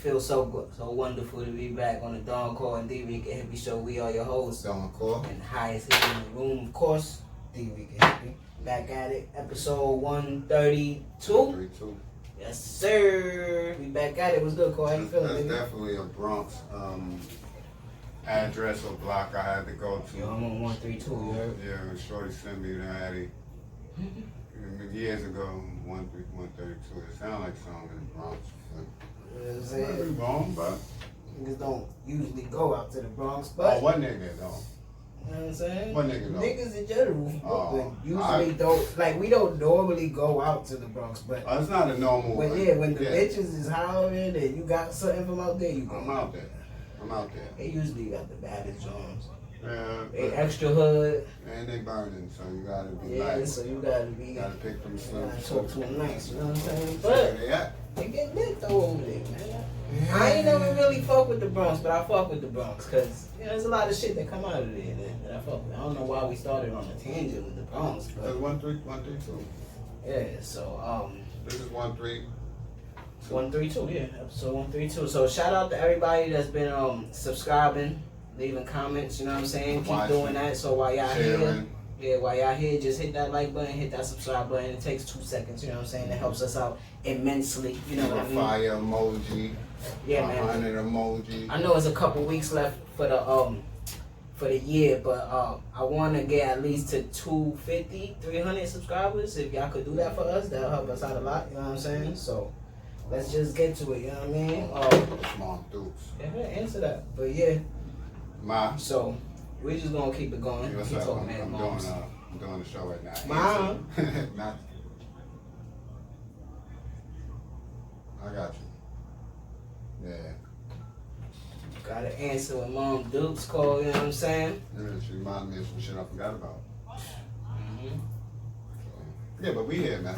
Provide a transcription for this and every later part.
feels so good, so wonderful to be back on the Thedoncoreanddricanhippieshow. Show. We are your hosts. Thedoncore. And the highest hit in the room, of course, Dricanhippie. Back at it, episode 132. 132. Yes, sir. We back at it. What's good, Corey? How you feeling, That's nigga? definitely a Bronx address or block I had to go to. Yo, I'm on 132, you heard? Yeah, Shorty sent me the Addy years ago, 132. It sounded like something in the Bronx. You know what I'm Might saying? be wrong, but... Niggas don't usually go out to the Bronx, but... Oh, what nigga, though? You know what I'm saying? What nigga, though? Niggas in general. Oh, but usually don't, like, we don't normally go out to the Bronx, but... Oh, it's not a normal But one. yeah, when the bitches is hollering and you got something from out there, you go. I'm out there. I'm out there. They usually got the baddest joints. Yeah, They extra hood. and they burning, so you gotta be Yeah, nice. so you gotta be... You gotta pick them You slims. gotta talk to them nice, you know what I'm saying? Where But they at? they get lit though over there, man. I ain't never really fuck with the Bronx, but I fuck with the Bronx because you know there's a lot of shit that come out of there that I fuck with. I don't know why we started on a tangent with the Bronx, That's but 132. yeah. So This is 132. 132, yeah, episode 132. So shout out to everybody that's been subscribing, leaving comments. You know what I'm saying? Keep Watching, doing that. So while y'all here. sharing. Yeah, while y'all here, just hit that like button, hit that subscribe button. It takes 2 seconds, you know what I'm saying? It helps us out immensely, you know what I mean? Fire emoji. Yeah, man. 100 emoji. I know it's a couple weeks left for the year, but I want to get at least to 250, 300 subscribers. If y'all could do that for us, that'll help us out a lot, you know what I'm saying? So let's just get to it, you know what I mean? Small dukes. Yeah, answer that. But yeah, Ma. so we're just gonna keep it going. What's Keep up? talking I'm moms. doing the show right now. Mom. Not. I got you. Yeah. Gotta answer when Mom Dukes call, you know what I'm saying? Yeah, she reminded me of some shit I forgot about. Mm-hmm. So, yeah, but we here, man.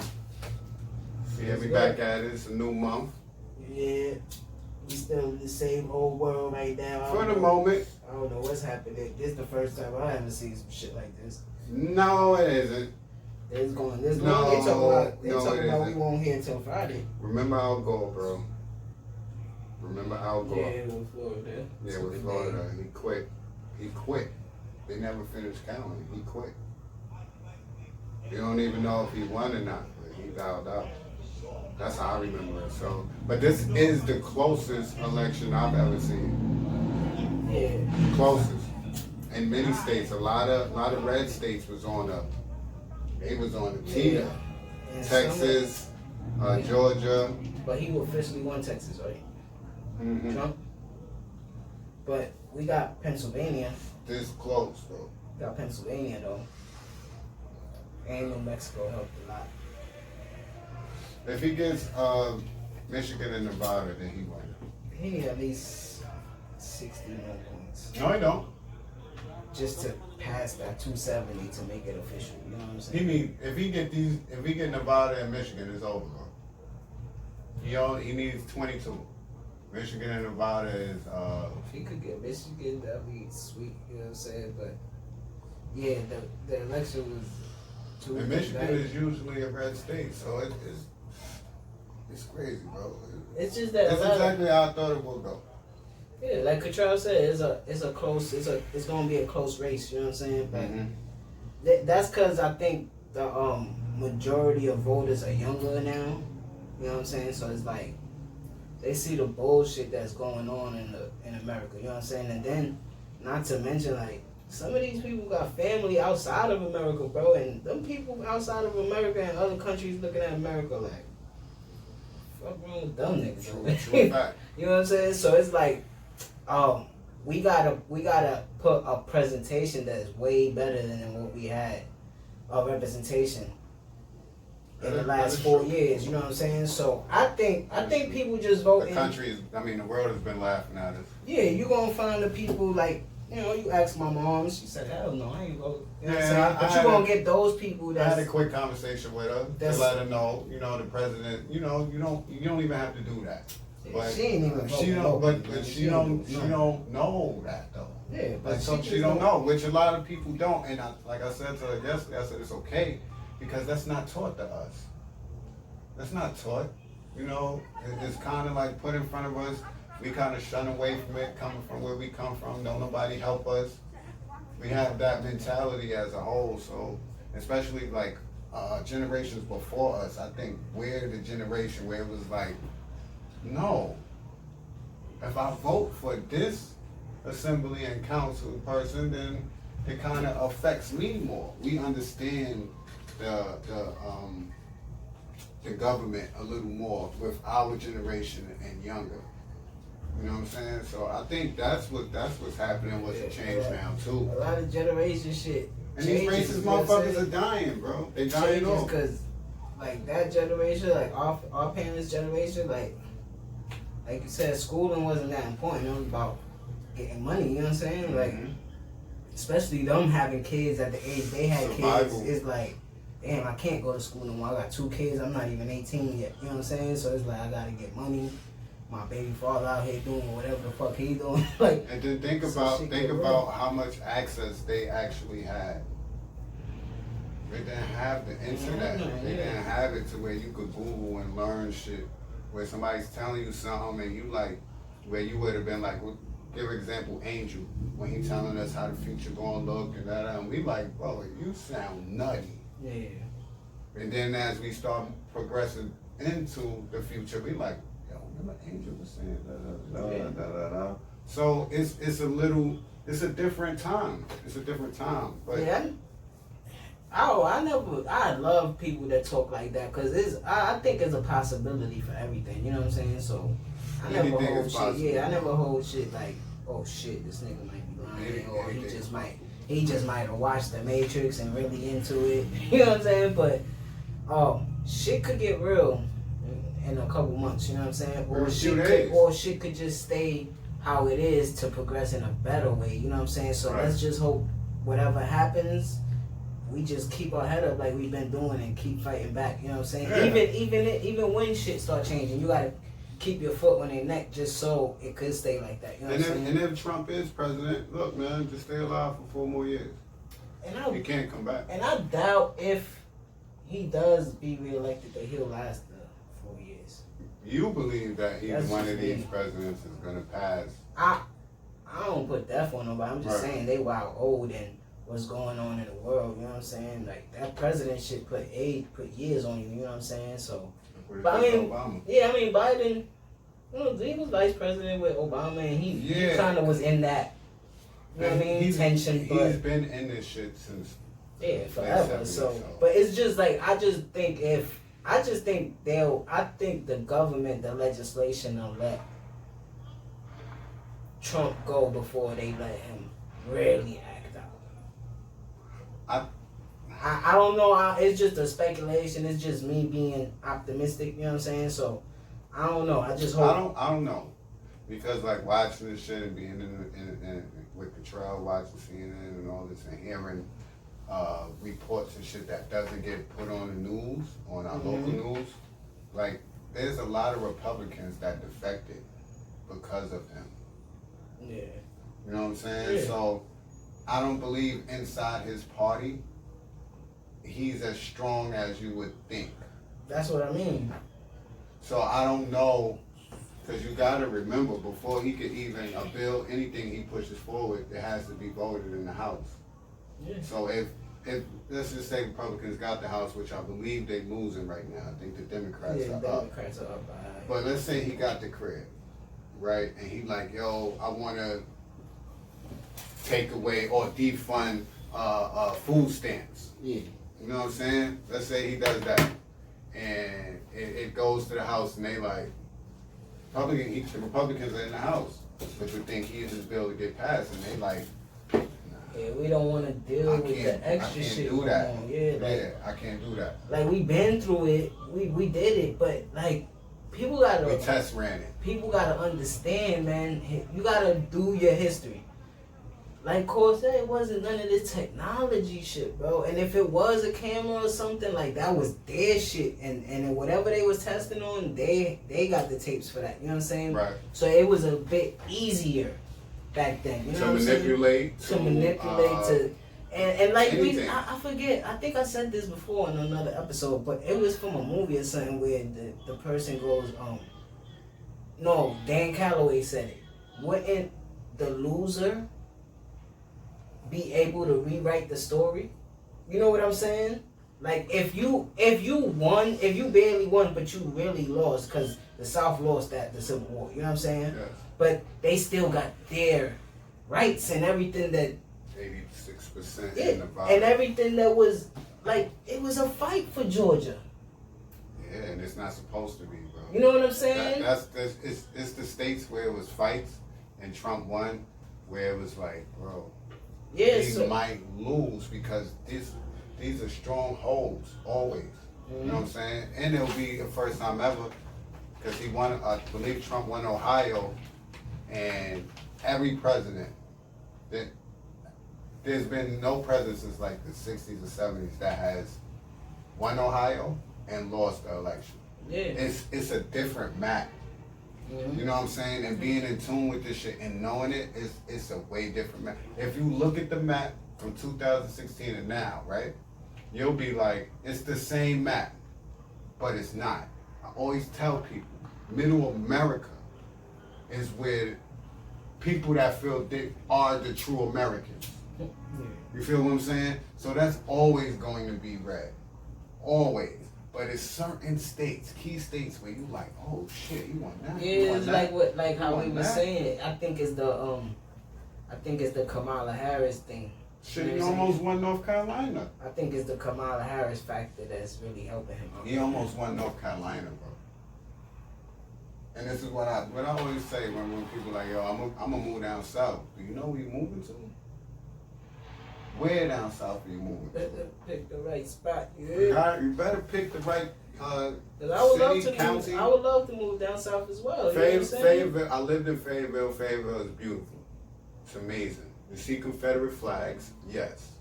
Yeah, we Good. back at it. It's a new month. Yeah, we still in the same old world right now. For the moment. I don't know what's happening. This is the first time I haven't seen some shit like this. No, it isn't. There's going. No, they talking about no, it we isn't. won't hear until Friday. Remember our goal, bro. Remember our goal. Yeah, with Florida. Yeah, with Florida. He quit. He quit. They never finished counting. He quit. You don't even know if he won or not, but he bowed out. That's how I remember it. So, but this is the closest election I've ever seen. Yeah. Closest. In many states, a lot of red states was on a. They was on the teeter. And Texas, Georgia. But he officially won Texas, right? Mm-hmm. Trump. But we got Pennsylvania. This close though. Got Pennsylvania though. And New Mexico helped a lot. If he gets Michigan and Nevada, then he won. He need at least 60 more points. No, he don't. Just to pass that 270 to make it official. You know what I'm saying? He need if he get Nevada and Michigan, it's over. He needs 22. Michigan and Nevada is If he could get Michigan, that'd be sweet. You know what I'm saying? But yeah, the election was too. and Michigan is usually a red state, so it's crazy, bro. It's just that. That's exactly how I thought it would go. Yeah, like Cottrell said, it's gonna be a close race. You know what I'm saying? But that's because I think the majority of voters are younger now. You know what I'm saying? So it's like they see the bullshit that's going on in America. You know what I'm saying? And then, not to mention like some of these people got family outside of America, bro, and them people outside of America and other countries looking at America like, fuck wrong with them niggas? True fact. You know what I'm saying? So it's like, we gotta put a presentation that's way better than what we had, a representation in the last 4 years. You know what I'm saying? So I think people just vote. The world has been laughing at us. Yeah, you gonna find the people like, you know, you ask my mom, she said, hell no, I ain't voting. You know what I'm saying? But you gonna get those people I had that's... a quick conversation with her to let her know, the president, you don't even have to do that. But she ain't even she don't, but she don't know that though. Yeah, but like so she don't know, which a lot of people don't. And like I said to her yesterday, I said it's okay because that's not taught to us. That's not taught. It's kind of like put in front of us we kind of shun away from it, coming from where we come from. Don't nobody help us. We have that mentality as a whole. So, especially like generations before us, I think we're the generation where it was like, no, if I vote for this assembly and council person, then it kind of affects me more. We understand the government a little more with our generation and younger. You know what I'm saying? So I think that's what's happening. What's a change now too. A lot of generation shit. And these racist motherfuckers are dying, bro. They dying off. Because, like, that generation, like, our parents' generation, like you said, schooling wasn't that important. It was about getting money, you know what I'm saying? Like, especially them having kids at the age they had Survival. kids, it's like, damn, I can't go to school no more. I got 2 kids. I'm not even 18 yet, you know what I'm saying? So it's like, I gotta get money. My baby father out here doing whatever the fuck he doing. Like, and then think about how much access they actually had. They didn't have the internet. They didn't have it to where you could Google and learn shit. Where somebody's telling you something and you like, where you would have been like, well, give an example, Angel, when he telling us how the future gonna look and that, and we like, bro, you sound nutty. yeah. And then as we start progressing into the future, we like, remember Angel was saying da. So it's a different time. It's a different time. But yeah. I love people that talk like that because I think it's a possibility for everything. You know what I'm saying? So I never hold shit. Yeah, I never hold shit like, oh shit, this nigga might be lying, or he just might have watched The Matrix and really into it. You know what I'm saying? But shit could get real in a couple months, you know what I'm saying? Or shit could just stay how it is to progress in a better way, you know what I'm saying? So let's just hope whatever happens, we just keep our head up like we've been doing and keep fighting back, you know what I'm saying? Yeah. Even when shit start changing, you gotta keep your foot on their neck just so it could stay like that, you know what I'm saying? And if Trump is president, look man, just stay alive for 4 more years. He can't come back. And I doubt if he does be reelected that he'll last 4 years. You believe that either one of these presidents is gonna pass? I don't put death on nobody. I'm just saying they wild old and what's going on in the world. You know what I'm saying? Like that president shit put years on you. You know what I'm saying? So, but I mean, Obama. Yeah, I mean Biden. You know, he was vice president with Obama, and he kind of was in that. You know what I mean? Tension. He's been in this shit since forever. So, but it's just like I think the government, the legislation will let Trump go before they let him really act out. I don't know. It's just a speculation. It's just me being optimistic. You know what I'm saying? So I don't know. I just hope. I don't know, because like watching this shit and being in with Control, watching CNN and all this and hearing reports and shit that doesn't get put on the news, on our local news. Like, there's a lot of Republicans that defected because of him. Yeah. You know what I'm saying? Yeah. So, I don't believe inside his party, he's as strong as you would think. That's what I mean. So, I don't know, because you got to remember, before he could even bill, anything he pushes forward, it has to be voted in the House. Yeah. So, if let's just say Republicans got the House, which I believe they're losing right now. I think the Democrats are up. But let's say he got the crib, right? And he like, yo, I want to take away or defund food stamps. Yeah. You know what I'm saying? Let's say he does that. And it goes to the House and they like, the Republicans are in the House, but you think his bill to get passed, and they like, yeah, we don't want to deal with the extra shit. I can't do that. Yeah, I can't do that. Like, we been through it. We did it, but like, people gotta. We test ran it. People gotta understand, man. You gotta do your history. Like Cole said, it wasn't none of this technology shit, bro. And if it was a camera or something, like, that was their shit. And whatever they was testing on, they got the tapes for that. You know what I'm saying? Right. So it was a bit easier back then. You know what I'm saying? To manipulate. And like, I forget, I think I said this before in another episode, but it was from a movie or something where the person goes, No, Dan Calloway said it. Wouldn't the loser be able to rewrite the story? You know what I'm saying? Like if you won, if you barely won, but you really lost because the South lost the Civil War. You know what I'm saying? Yes. But they still got their rights and everything that 86% yeah, in the bottom. and everything that was like it was a fight for Georgia. Yeah, and it's not supposed to be, bro. You know what I'm saying? It's the states where it was fights and Trump won, where it was like, bro, Yeah, might lose because these are strongholds always. You know what I'm saying? And it'll be the first time ever because he won. I believe Trump won Ohio, and every president there's been no president since like the 60s or 70s that has won Ohio and lost the election. Yeah. It's a different map. You know what I'm saying? And being in tune with this shit and knowing it's a way different map. If you look at the map from 2016 and now, right? You'll be like, it's the same map, but it's not. I always tell people, Middle America is where people that feel they are the true Americans. You feel what I'm saying? So that's always going to be red. Always. But it's certain states, key states, where you like, oh shit, you want that? Yeah, it's like how we were saying. I think it's the Kamala Harris thing. Shit, he almost won North Carolina. I think it's the Kamala Harris factor that's really helping him. He almost won North Carolina, bro. And this is what I always say when people like, yo, I'm gonna move down south. Do you know where you moving to? Where down south are you moving to? Pick the right spot. You better pick the right city, county. I would love to move down south as well. Fayetteville, I lived in Fayetteville. Fayetteville is beautiful. It's amazing. You see Confederate flags, yes.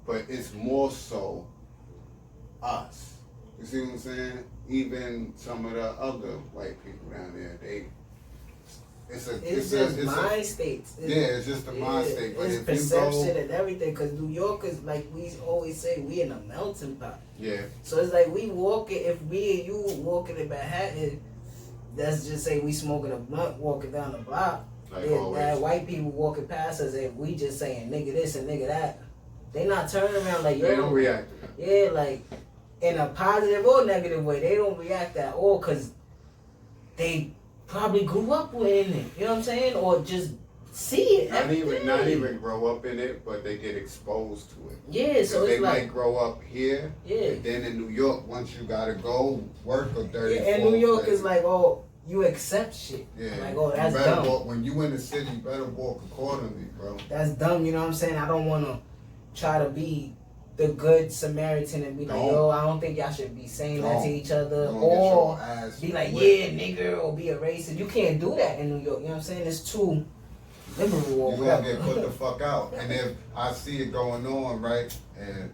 But it's more so us. You see what I'm saying? Even some of the other white people down there, it's just mind states. It's just the mind state. But it's perception and everything. Because New Yorkers, like we always say, we in a melting pot. Yeah. So it's like we walking. If me and you walking in Manhattan, let's just say we smoking a blunt walking down the block. Like that white people walking past us and we just saying nigga this and nigga that. They not turning around like yo. They don't react to that. Yeah, like in a positive or negative way. They don't react at all because they probably grew up in it. You know what I'm saying? Or just see it. Not even grow up in it, but they get exposed to it. Yeah, so it's they like might grow up here. Yeah. And then in New York, once you gotta go work or 30. Yeah, and New York is like, oh, you accept shit. Yeah. Like, oh, that's dumb. When you in the city, you better walk accordingly, bro. That's dumb, you know what I'm saying? I don't want to try to be the good Samaritan and be like, yo, I don't think y'all should be saying that to each other. Or be like, yeah, nigga, or be a racist. You can't do that in New York, you know what I'm saying? It's too liberal. You gotta get put the fuck out. And if I see it going on, right, and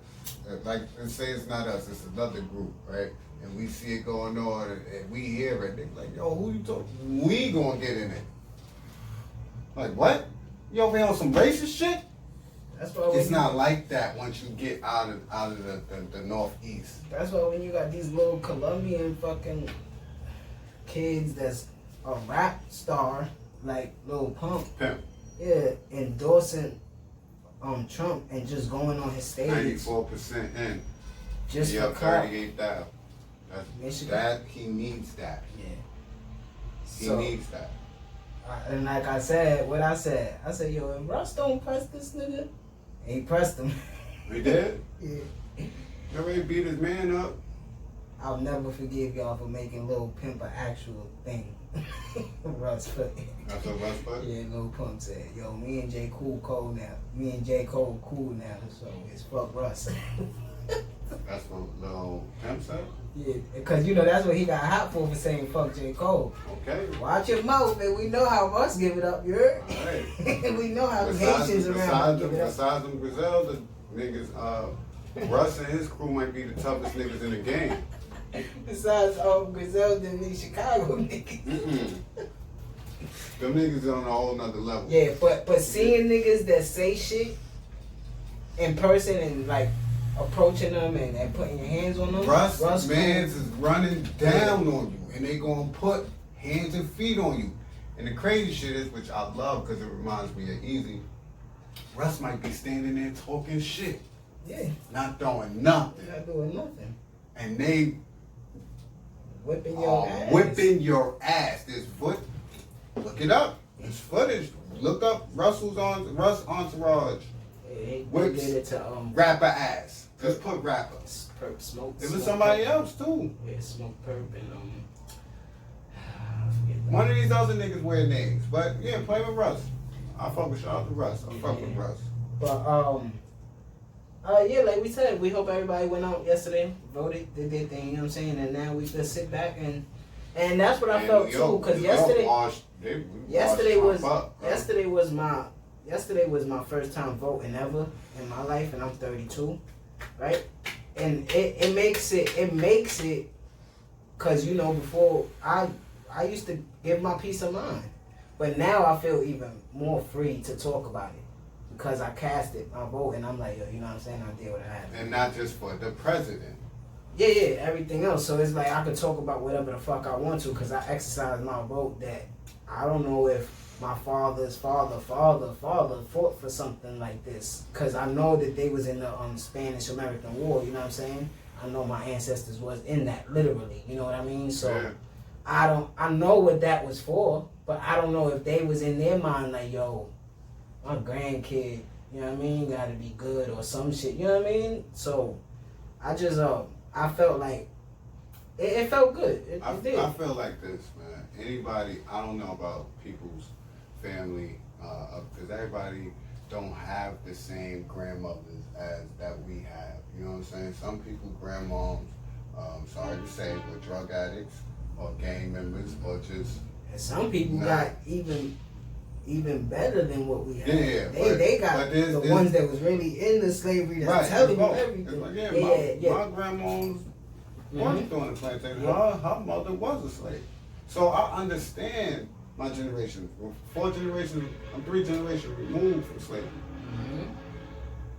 like, let's say it's not us, it's another group, right? And we see it going on, and we hear it. They're like, yo, who you talking? We gonna get in it. Like, what? You over here on some racist shit? That's why it's not like that once you get out of the Northeast. That's why when you got these little Colombian fucking kids that's a rap star, like Lil Pump. Yeah, endorsing Trump and just going on his stage. 94% in. Just for 38,000. That he needs that. Yeah. He needs that. And like I said, I said, yo, if Russ don't press this nigga, he pressed him. He did? Yeah. You already beat his man up. I'll never forgive y'all for making Lil Pimp an actual thing. Russ put. That's what Russ put? Yeah, Lil Pump said, yo, me and J. Cole cool now. Me and J. Cole cool now, so it's fuck Russ. That's what Lil Pimp said? Yeah, because you know that's what he got hot for saying fuck J. Cole. Okay. Watch your mouth, man. We know how Russ give it up, you heard? All right. We know how the Haitians around give it up. Besides them Griselda niggas, Russ and his crew might be the toughest niggas in the game. Besides Griselda and these Chicago niggas. Them niggas on a whole nother level. Yeah, but seeing niggas that say shit in person and like approaching them and putting your hands on them. Russ mans is running down on you and they gonna put hands and feet on you. And the crazy shit is, which I love because it reminds me of Easy, Russ might be standing there talking shit. Yeah. Not doing nothing. Not doing nothing. And they whipping your ass. Whipping your ass. There's look it up. There's footage. Look up Russ Entourage. They Whips did it to rapper ass. Just put rapper. Perp Smoke. It was somebody else too. Yeah, Smoke Perp and One of these other niggas wear names. But yeah, play with Russ. I fuck with, shout out to Russ. I fuck with Russ. But yeah, like we said, we hope everybody went out yesterday, voted, did their thing, you know what I'm saying? And now we just sit back and that's what I felt too, because yesterday was my first time voting ever in my life, and I'm 32, right? And it makes it, cause you know before I used to give my peace of mind, but now I feel even more free to talk about it. Because I casted my vote and I'm like, yo, you know what I'm saying? I did what I had. And not just for the president. Yeah, everything else. So it's like I could talk about whatever the fuck I want to because I exercised my vote that I don't know if my father's father fought for something like this. Because I know that they was in the Spanish-American War, you know what I'm saying? I know my ancestors was in that, literally, you know what I mean? So yeah. I know what that was for, but I don't know if they was in their mind like, yo, my grandkid, you know what I mean, gotta be good or some shit, you know what I mean? So, I just, I felt like, it felt good. It did. I feel like this, man. Anybody, I don't know about people's family, because everybody don't have the same grandmothers as that we have. You know what I'm saying? Some people, grandmoms, sorry to say, were drug addicts or gang members or just... And some people got even better than what we had. Yeah, they got the ones that was really in the slavery that's telling you everything. My grandma's wasn't doing the plantation. Her mother was a slave. So I understand my generation. 4 generations, I'm 3 generations removed from slavery. Mm-hmm.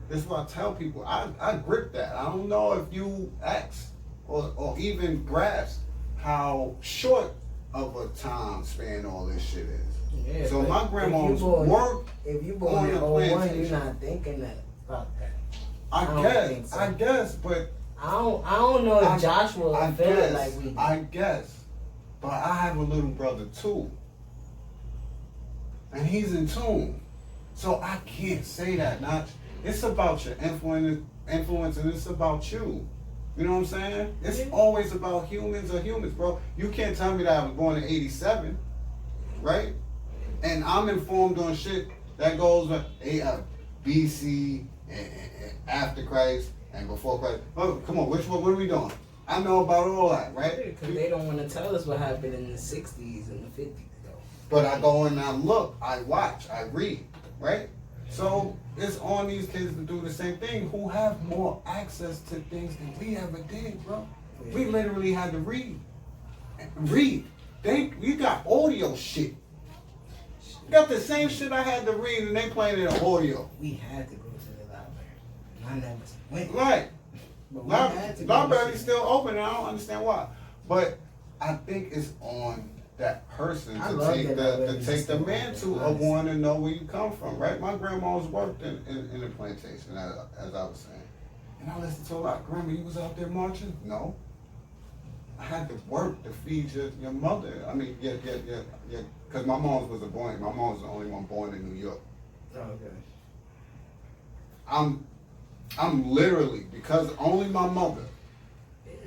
That's why I tell people, I grip that. I don't know if you ask or even grasp how short of a time span all this shit is. Yeah, so my grandma's work. If you born in 01, you're not thinking about that. I guess, but I don't know if Joshua felt it like we did. I guess, but I have a little brother too, and he's in tune. So I can't say that. It's about your influence, and it's about you. You know what I'm saying? It's always about humans, bro. You can't tell me that I was born in '87, right? And I'm informed on shit that goes with BC and after Christ and before Christ. Oh, come on, what are we doing? I know about all that, right? Because they don't want to tell us what happened in the 60s and the 50s, though. But I go and I look, I watch, I read, right? So it's on these kids to do the same thing who have more access to things than we ever did, bro. Yeah. We literally had to read. We got audio shit. Got the same shit I had to read and they playing it in audio. We had to go to the library. I never went. Right. But library's still open and I don't understand why. But I think it's on that person to take the mantle of wanting to know where you come from, right? My grandma's worked in the plantation, as I was saying. And I listened to a lot. Grandma, you was out there marching? No. I had to work to feed your mother. I mean, because my mom was my mom was the only one born in New York. Oh, okay. I'm literally, because only my mother,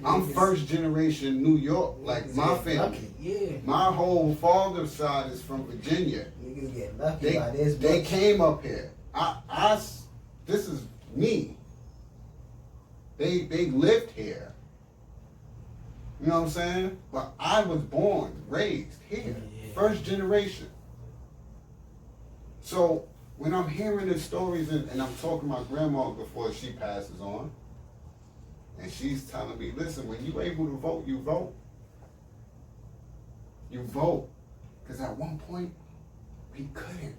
I'm first generation New York, like my family. Yeah. My whole father's side is from Virginia. Niggas get lucky by this. They came up here. This is me. They lived here. You know what I'm saying? But I was born, raised here. First generation. So when I'm hearing the stories and I'm talking to my grandma before she passes on, and she's telling me, listen, when you able to vote, you vote. You vote. Because at one point, we couldn't.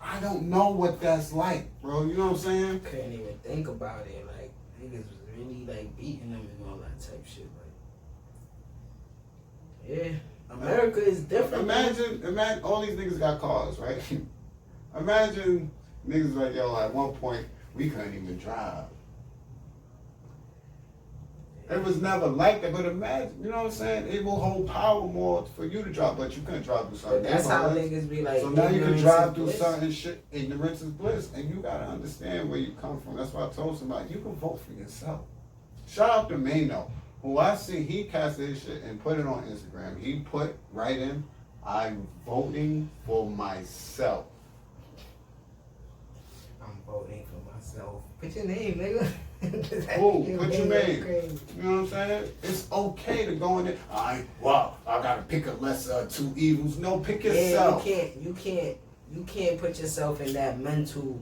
I don't know what that's like, bro. You know what I'm saying? Couldn't even think about it. Like, niggas was really, like, beating them and all that type shit. Like, yeah. America is different. Imagine all these niggas got cars, right? Imagine niggas like, yo, at one point, we couldn't even drive. It was never like that, but imagine, you know what I'm saying? It will hold power more for you to drive, but you couldn't drive through something. But that's how niggas be like. So now you can drive through certain shit. Ignorance is bliss, and you gotta understand where you come from. That's why I told somebody, you can vote for yourself. Shout out to Mano, who I see, he casted his shit and put it on Instagram. He put right in, I'm voting for myself. I'm voting for myself. Put your name, nigga. Who? Put your name. You know what I'm saying? It's okay to go in there. I gotta pick a lesser two evils. No, pick yourself. Yeah, you can't put yourself in that mental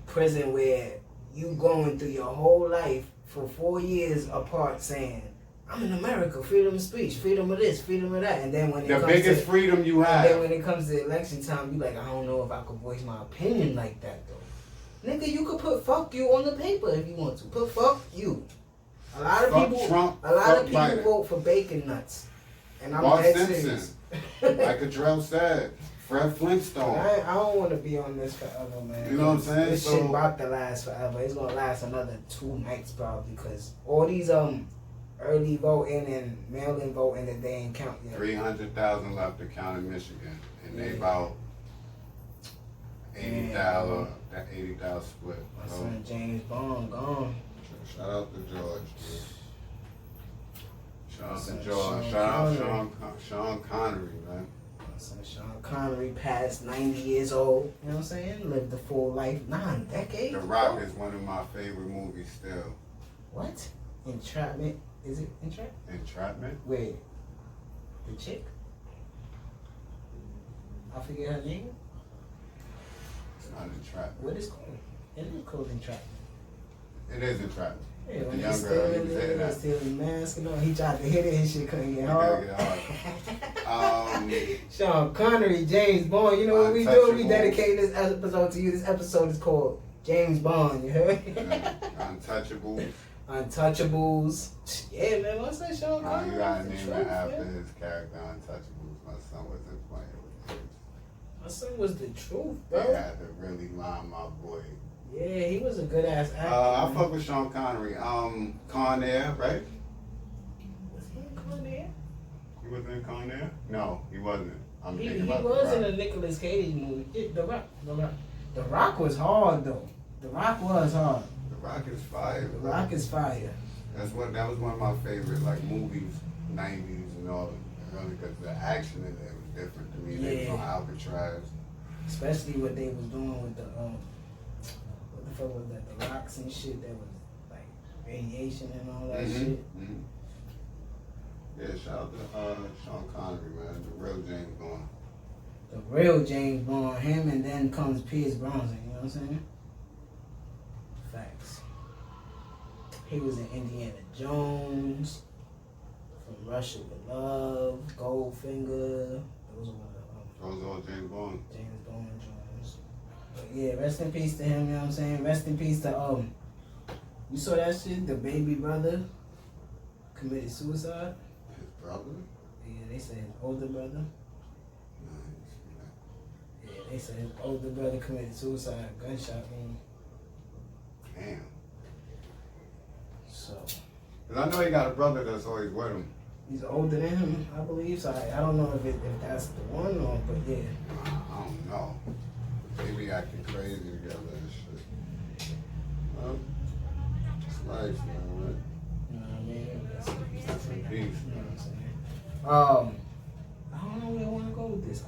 prison where you going through your whole life for 4 years apart saying, I'm in America, freedom of speech, freedom of this, freedom of that, and then when it comes biggest freedom you have. And then when it comes to election time, you like, I don't know if I could voice my opinion like that though. Nigga, you could put fuck you on the paper if you want to. Put fuck you. A lot of people vote for bacon nuts. And I'm dead serious. Like Adrell said, Fred Flintstone. I don't want to be on this forever, man. You know what I'm saying? This shit about to last forever. It's gonna last another 2 nights probably, because all these early voting and mail-in voting that they ain't count yet. 300,000 left to count in Michigan, and they about 80,000. That 80,000 split. My son James Bond gone. Shout out to George. Dude. Shout out to George. Shout out Sean Connery, man. My son Sean Connery passed 90 years old. You know what I'm saying? Lived a full life, 9 decades. The Rock is one of my favorite movies still. What? Entrapment? Is it Entrapment? Entrapment? Wait. The chick? I forget her name. Not Entrapment. What is it called? It is called Entrapment. It is Entrapment. Yeah, the young girl, he was in that. Steal the mask and all. He tried to hit it, his shit couldn't get hard. Sean Connery, James Bond. You know what we do? We dedicate this episode to you. This episode is called James Bond. You heard? Untouchables. Untouchables. Yeah, man. What's that, Sean Connery? You gotta name it after his character, Untouchables. My son wasn't playing with it. My son was the truth, bro. They had to really line my boy. Yeah, he was a good ass actor. I fuck with Sean Connery. Con Air, right? Was he in Con Air? He wasn't in Con Air? No, he wasn't. He was in a Nicolas Cage movie. The Rock was hard though. The Rock was hard. The Rock is fire. The Rock is fire. That was one of my favorite movies, 90s and all. Really, because the action in it was different to me. Yeah. They was on Alcatraz. Especially what they was doing with the what the fuck was that? The rocks and shit that was like radiation and all that shit. Mm-hmm. Yeah, shout out to Sean Connery, man. The real James Bond. The real James Bond. Him, and then comes Pierce Brosnan. You know what I'm saying? Facts. He was in Indiana Jones, From Russia with Love, Goldfinger. Those are all James Bond. James Bond Jones. But yeah, rest in peace to him, you know what I'm saying? Rest in peace to you saw that shit? The baby brother committed suicide. His brother? Yeah, they said his older brother. No, I didn't see that. Yeah, they said his older brother committed suicide, gunshot wound. Damn. So. Cause I know he got a brother that's always with him. He's older than him, I believe. So I don't know if that's the one or, but yeah. I don't know. They be acting crazy together and shit. Well, it's life, man, right? You know what I mean? That's Peace, you know man. what I'm saying? I don't know where I want to go with this.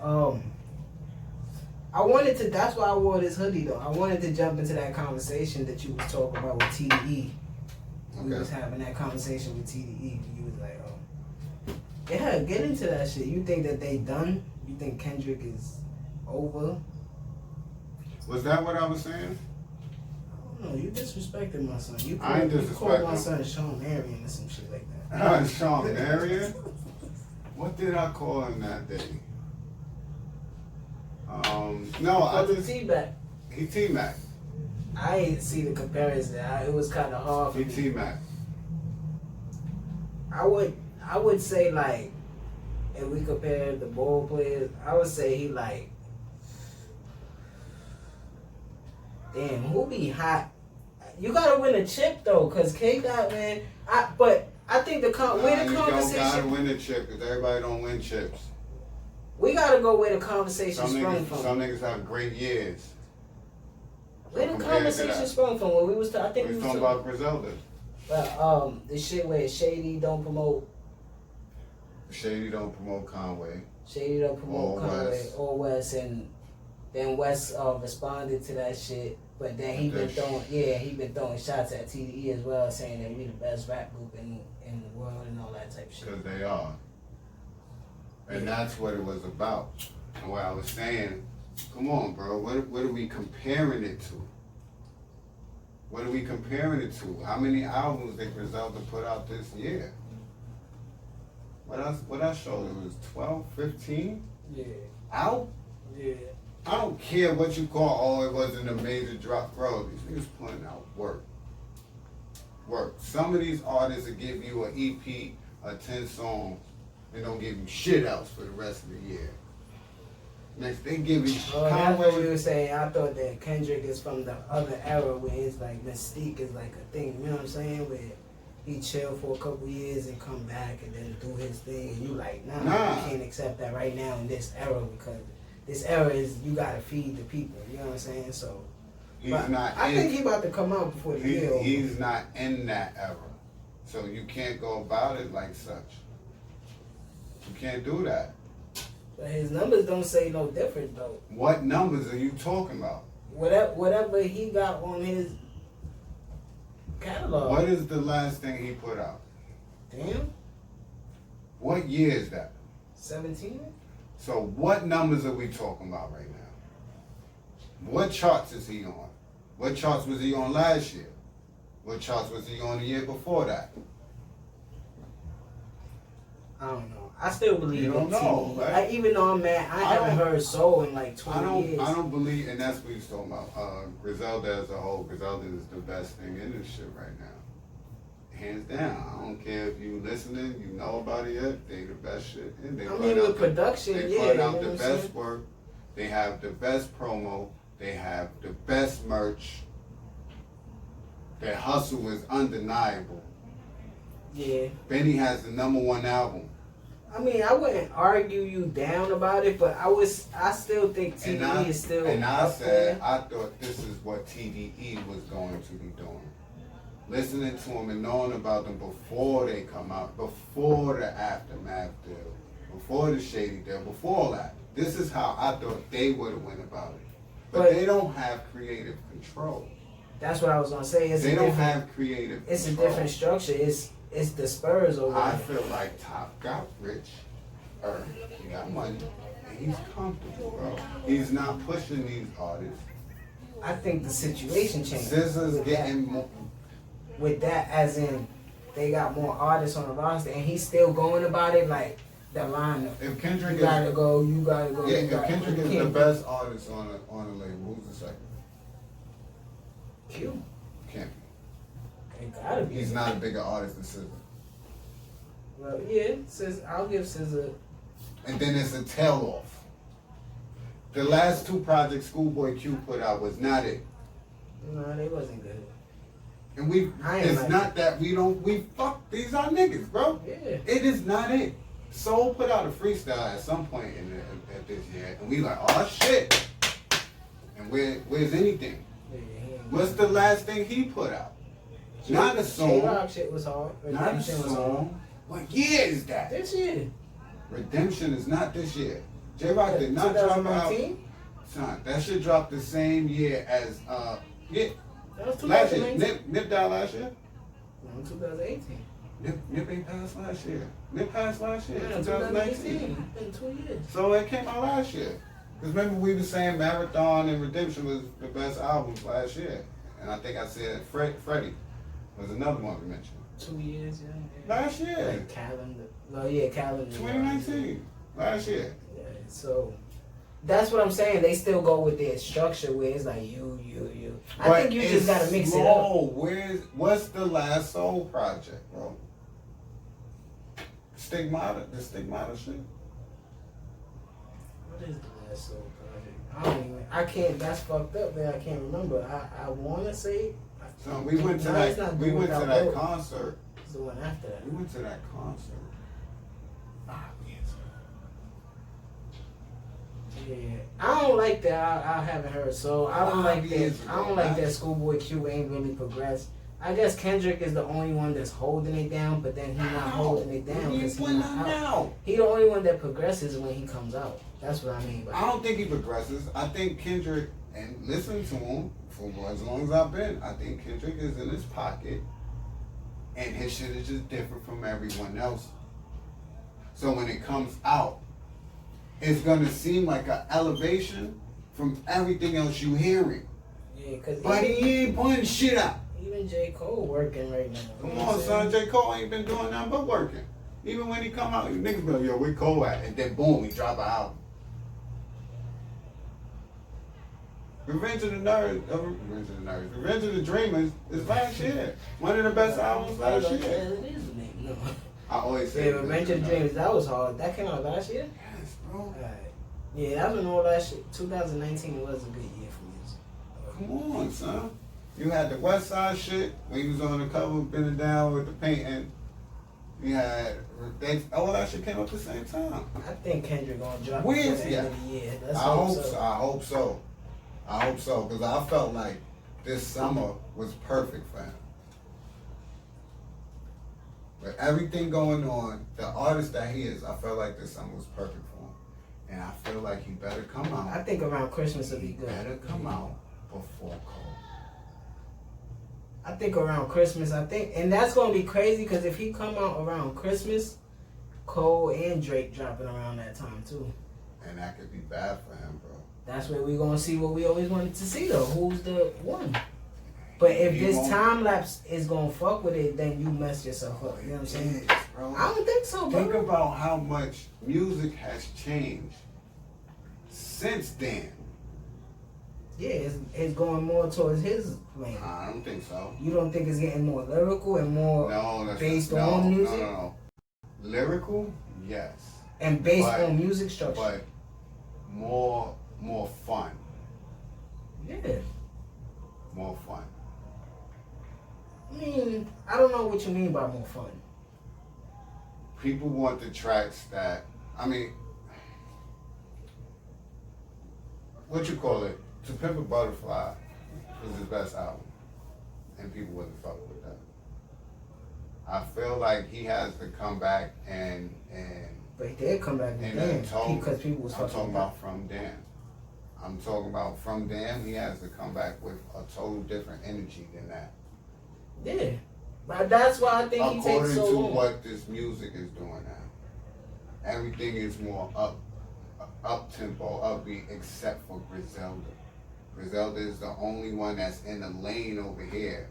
That's why I wore this hoodie though. I wanted to jump into that conversation that you was talking about with TDE. We was having that conversation with TDE. You was like, yeah, get into that shit. You think that they done? You think Kendrick is over? Was that what I was saying? I don't know. You disrespected my son. You I ain't called my son Sean Marion or some shit like that. Sean Marion? What did I call him that day? No, I just T-Mac. He T-Mac. I ain't see the comparison. It was kind of hard for me. T-Mac. I would say like if we compare the ball players, I would say he like, damn, who be hot? You gotta win a chip though, cause K Dot, man. But I think where the conversation. You don't gotta win a chip, cause everybody don't win chips. We gotta go where the conversation sprung from. Some niggas have great years. Where the conversation sprung from? When we was talking about Griselda. The shit where Shady don't promote. Shady don't promote Conway. Shady don't promote Conway or West, and then West responded to that shit. But then he been throwing shots at TDE as well, saying that we the best rap group in the world and all that type of shit. Because they are. And that's what it was about. And what I was saying, come on, bro, what are we comparing it to? What are we comparing it to? How many albums did Griselda put out this year? What I showed it was 12, 15? Yeah. Out? Yeah. I don't care what you call, it wasn't a major drop. Bro, these niggas putting out work. Some of these artists will give you an EP, a 10 songs, and don't give you shit else for the rest of the year. Next, they give you that's what we were saying. I thought that Kendrick is from the other era where it's like Mystique is like a thing, you know what I'm saying? Where he chill for a couple years and come back and then do his thing, and you like, nah, you can't accept that right now in this era, because this era is, you gotta feed the people, you know what I'm saying? So I think he about to come out before the year over. He's not in that era. So you can't go about it like such. You can't do that. But his numbers don't say no different though. What numbers are you talking about? Whatever he got on his catalog. What is the last thing he put out? Damn. What year is that? 17? So what numbers are we talking about right now? What charts is he on? What charts was he on last year? What charts was he on the year before that? I don't know. I still believe you don't know, right? Even though I'm mad, I haven't heard Soul in like 20 years. I don't believe, and that's what he's talking about. Griselda as a whole, Griselda is the best thing in this shit right now. Hands down. I don't care if you listening, you know about it yet. They the best shit. And they with production, they put out the best work. They have the best promo. They have the best merch. Their hustle is undeniable. Yeah. Benny has the #1 album. I mean, I wouldn't argue you down about it, but I still think TDE is still. And I said, I thought this is what TDE was going to be doing. Listening to them and knowing about them before they come out, before the Aftermath deal, before the Shady deal, before all that. This is how I thought they would have went about it. But they don't have creative control. That's what I was gonna say. They don't have creative control. It's a different structure. It's the Spurs over there. I feel like Top got rich, he got money, and he's comfortable, bro. He's not pushing these artists. I think the situation changed. SZA's getting more. With that, as in, they got more artists on the roster, and he's still going about it like the lineup. If Kendrick you gotta go. Yeah, if Kendrick is the best artist on the label, who's the second? Q. Can't be. It gotta be. He's not a bigger artist than SZA. Well, yeah, I'll give SZA. And then it's a tail off. The last 2 projects Schoolboy Q put out was not it. No, they wasn't good. And it's not that we fuck, these are niggas, bro. Yeah. It is not it. Soul put out a freestyle at some point at this year, and we like, oh shit. And where's anything? Yeah, What's the last thing he put out? Not a song. J-Rock shit was hard. Not a song. What year is that? This year. Redemption is not this year. J-Rock did not drop out. Son, that shit dropped the same year as That was 2019. last year. Nip died last year? No, 2018. Nip ain't passed last year. Nip passed last year, Yeah, 2019. It's been 2 years. So it came out last year. Because remember we were saying Marathon and Redemption was the best albums last year. And I think I said Freddie was another one we mentioned. 2 years, yeah. Last year. Like calendar. No, yeah, calendar. 2019. Last year. Yeah, so that's what I'm saying. They still go with their structure where it's like you. I think you just gotta mix it up. What's the last Soul project, bro? The Stigmata shit. What is the last soul project? I can't. That's fucked up. That I can't remember. I want to say. So we went to that. We went to that concert. It's the one after that. We went to that concert. Yeah, I don't like that. I haven't heard. So I don't like that. I don't like that Schoolboy Q ain't really progressed. I guess Kendrick is the only one that's holding it down, but then he's not holding it down because he's not out. He the only one that progresses when he comes out. That's what I mean. I don't think he progresses. I think Kendrick, and listen to him for as long as I've been, I think Kendrick is in his pocket, and his shit is just different from everyone else. So when it comes out, it's gonna seem like an elevation from everything else you hearing. Yeah, but he ain't putting shit out. Even J. Cole working right now. Come on, son. J. Cole ain't been doing nothing but working. Even when he come out, niggas be like, yo, where Cole at? And then boom, he drop an album. Revenge of the Dreamers is last year. One of the best albums last year. It is, no. I always say Revenge of the Dreamers, that was hard. That came out last year? Yes, bro. Right. Yeah, that was all last year. 2019 was a good year for music. Come on, son. You had the West Side shit when he was on the cover, bending down with the painting. You had all that shit came up at the same time. I think Kendrick gonna drop Where before is the he end at? of the year. I hope so. Because I felt like this summer was perfect for him. With everything going on, the artist that he is, I felt like this summer was perfect for him. And I feel like he better come out. I think around Christmas will be good. Better come out before Cole. I think around Christmas, and that's gonna be crazy because if he come out around Christmas, Cole and Drake dropping around that time too. And that could be bad for him, bro. That's where we gonna see what we always wanted to see though. Who's the one? But if this time lapse is gonna fuck with it, then you mess yourself up. You know what I'm saying? Bro. I don't think so, bro. Think about how much music has changed since then. Yeah, it's going more towards his lane. I don't think so. You don't think it's getting more lyrical and more based on music? No. Lyrical, yes. And based on music structure. But more fun. Yeah. More fun. I mean, I don't know what you mean by more fun. People want the tracks that, I mean, what you call it? To Pimp a Butterfly was his best album, and people wouldn't fuck with that. I feel like he has to come back and. But he did come back with Damn, because people was fucking. I'm talking about From Damn. I'm talking about From Damn. He has to come back with a total different energy than that. Yeah, but that's why I think he takes so long. According to what this music is doing now, everything is more up tempo, upbeat, except for Griselda. Griselda is the only one that's in the lane over here.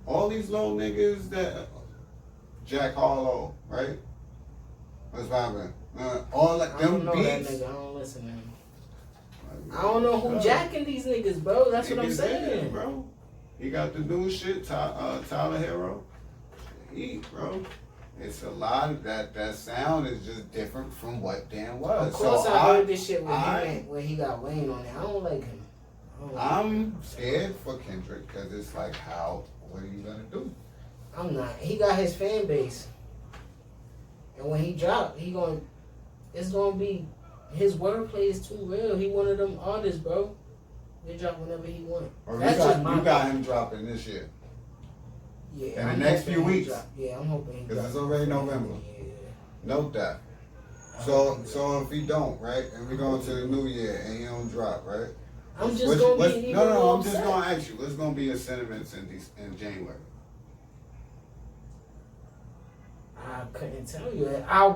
All these little niggas that Jack Harlow, right? What's happening? All like them beats. That nigga. I don't listen to him. I don't know who jacking these niggas, bro. That's what I'm saying, bro. He got the new shit, Tyler Hero. Bro. It's a lot of that sound is just different from what Dan was. Of course, I heard this shit when he got Wayne on it. I don't like him. I'm scared for Kendrick because it's like, what are you gonna do? I'm not. He got his fan base, and when he drop, it's gonna be his wordplay is too real. He one of them artists, bro. They drop whenever he want. Or you got him dropping this year. Yeah. In the next few weeks. Yeah, I'm hoping. Because it's already November. Yeah. Note that. So if he don't, right, and we go into the new year and he don't drop, right? I'm just gonna be. No, I'm just gonna ask you. What's gonna be your sentiments in January? I couldn't tell you. I'm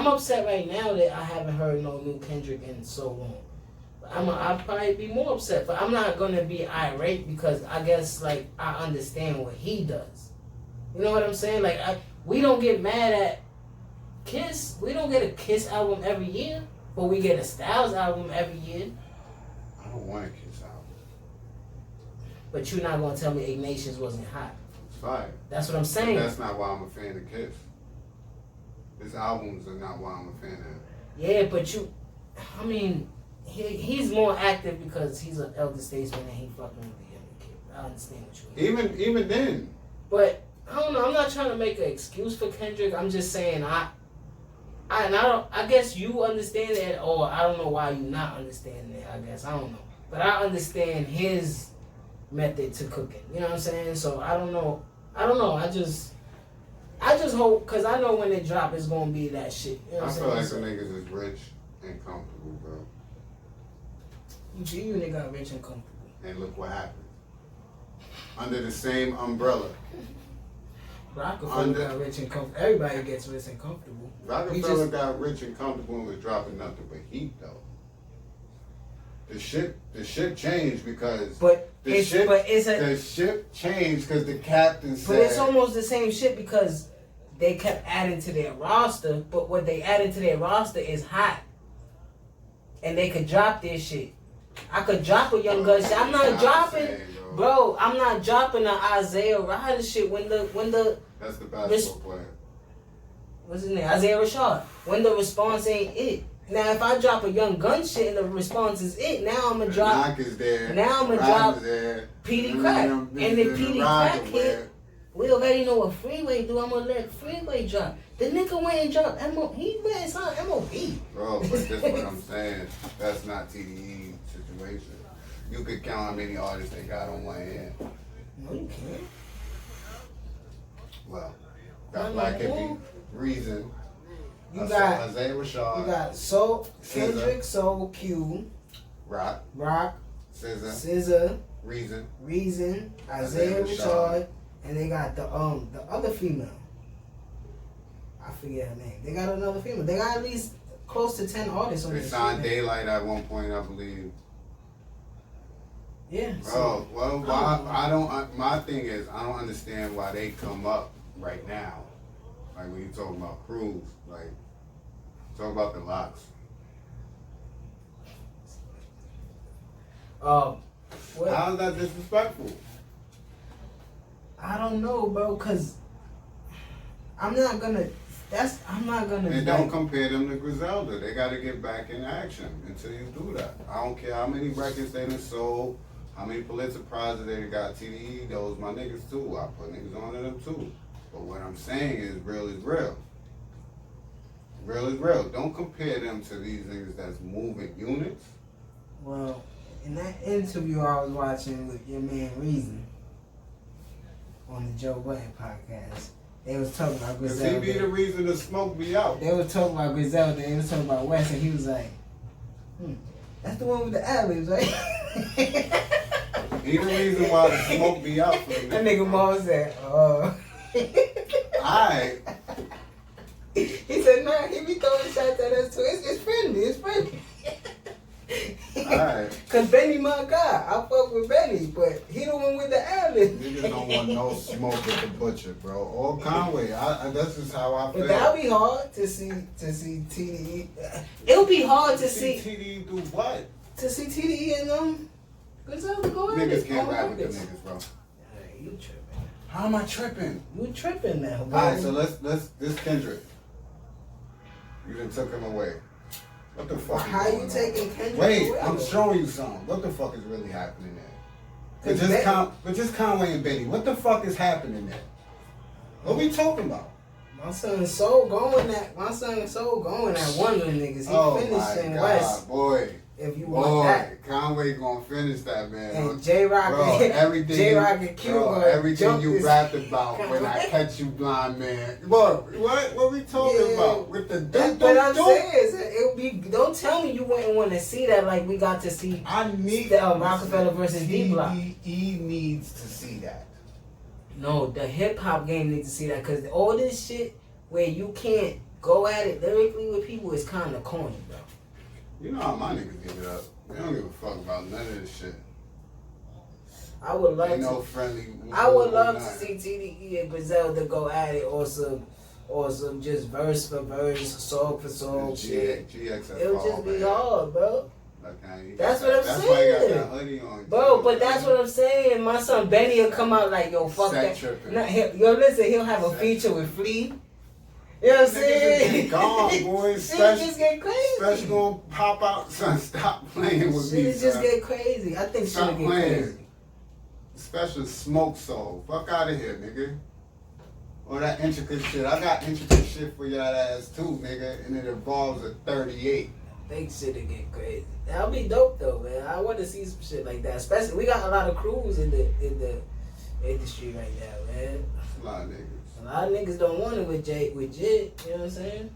upset right now that I haven't heard no new Kendrick in so long. I'll probably be more upset, but I'm not gonna be irate because I guess like I understand what he does. You know what I'm saying? Like we don't get mad at Kiss. We don't get a Kiss album every year, but we get a Styles album every year. I don't want a Kiss album. But you're not gonna tell me Ignatius wasn't hot. It's fine. That's what I'm saying. But that's not why I'm a fan of Kiss. His albums are not why I'm a fan of. Yeah, but he's more active because he's an elder statesman and he fucking with the younger kid. I understand what you mean. Even then. But I don't know. I'm not trying to make an excuse for Kendrick. I'm just saying I guess you understand it, or I don't know why you not understanding it. I guess I don't know, but I understand his method to cooking. You know what I'm saying? So I don't know. I just hope, cause I know when they drop, it's gonna be that shit. You know what I'm saying? I feel like the niggas is rich and comfortable, bro. You nigga got rich and comfortable. And look what happened. Under the same umbrella. Rockefeller got rich and comfortable. Everybody gets rich and comfortable. Rockefeller got rich and comfortable and was dropping nothing but heat, though. The shit changed because the ship changed because the captain said. But it's almost the same shit because they kept adding to their roster. But what they added to their roster is hot, and they could drop their shit. I could drop a Young Gun shit. I'm not dropping, bro. I'm not dropping the Isaiah Ryder shit when the. That's the basketball player. What's his name? Isaiah Rashad. When the response ain't it. Now, if I drop a Young Gun shit and the response is it, now I'm gonna drop. Knock is there. Now I'm gonna drop PD Crack. And if PD Crack hit, we already know what Freeway do. I'm gonna let Freeway drop. The nigga went and dropped he went and signed MOB. Bro, but that's what I'm saying. That's not TDE situation. You could count how many artists they got on one hand. No, you can't. Well, got Black Hippie, Reason. You got Isaiah Rashad. You got Kendrick, Soul, Q, Rock, SZA, Reason, Isaiah Rashad, and they got the other female. I forget her name. They got another female. They got at least close to 10 artists on this. They signed Daylight at one point, I believe. Yeah. So, my thing is, I don't understand why they come up right now. Like when you talking about Cruz, like talk about the locks. How's that disrespectful? I don't know, bro, cause I'm not gonna. And don't compare them to Griselda. They got to get back in action until you do that. I don't care how many records they done sold, how many Pulitzer Prizes they got. TDE, those my niggas too. I put niggas on to them too. But what I'm saying is real is real. Real is real. Don't compare them to these niggas that's moving units. Well, in that interview I was watching with your man Reason on the Joe Budden podcast, they was talking about Griselda. Cause he be the reason the smoke be out. They was talking about Griselda. They was talking about West, and he was like, "That's the one with the ad-libs, right?" He the reason why the smoke be out for them. That nigga Mom said, Alright. He said, nah, he be throwing shots at us too. It's friendly. Alright. Cause Benny my guy. I fuck with Benny, but he the one with the ad-libs. Niggas don't want no smoke with the butcher, bro. Or Conway. That's just how I feel. But that'll be hard to see TDE. It'll be hard to see TDE do what? To see TDE and Griselda go at niggas it. Can't rap with them niggas, bro. Hey, you tripping. How am I tripping? You tripping now, bro. Alright, so let's this Kendrick. You done took him away. What the fuck? How you taking Kendrick away? Wait, I'm showing you something. What the fuck is really happening there? But just Conway and Benny. What the fuck is happening there? What we talking about? My son Soul going at one of the niggas. He finishing West. Boy. If you want that. Conway gonna finish that, man. And J-Rock and Q, everything you rapped about when I catch you blind, man. What we talking about? With the That's what I'm saying. It'll be. Don't tell me you wouldn't want to see that like we got to see. I need Rockefeller versus D Block. He needs to see that. No, the hip hop game needs to see that because all this shit where you can't go at it lyrically with people is kind of corny, bro. You know how my niggas give it up. They don't give a fuck about none of this shit. I would love to see TDE and Griselda go at it or some just verse for verse, song for song shit. It'll just be hard, bro. That's what I'm saying. Why you got that hoodie on, bro, but that's what I'm saying. My son Benny will come out like, yo, fuck that. Yo, listen, he'll have a feature with Flea. You know what I'm Niggas saying? is gone, boy. Shit just get crazy. Special gonna pop out. Son, stop playing with me. Shit just son. get crazy. I think Stop shit get playing. crazy. Special smoke soul. Fuck out of here, nigga. Or that intricate shit. I got intricate shit for y'all ass too, nigga. And it involves a 38. I think shit will get crazy. That'll be dope though, man. I want to see some shit like that. Especially we got a lot of crews in the industry right now, man. A lot of niggas. A lot of niggas don't want it with Jit. You know what I'm saying?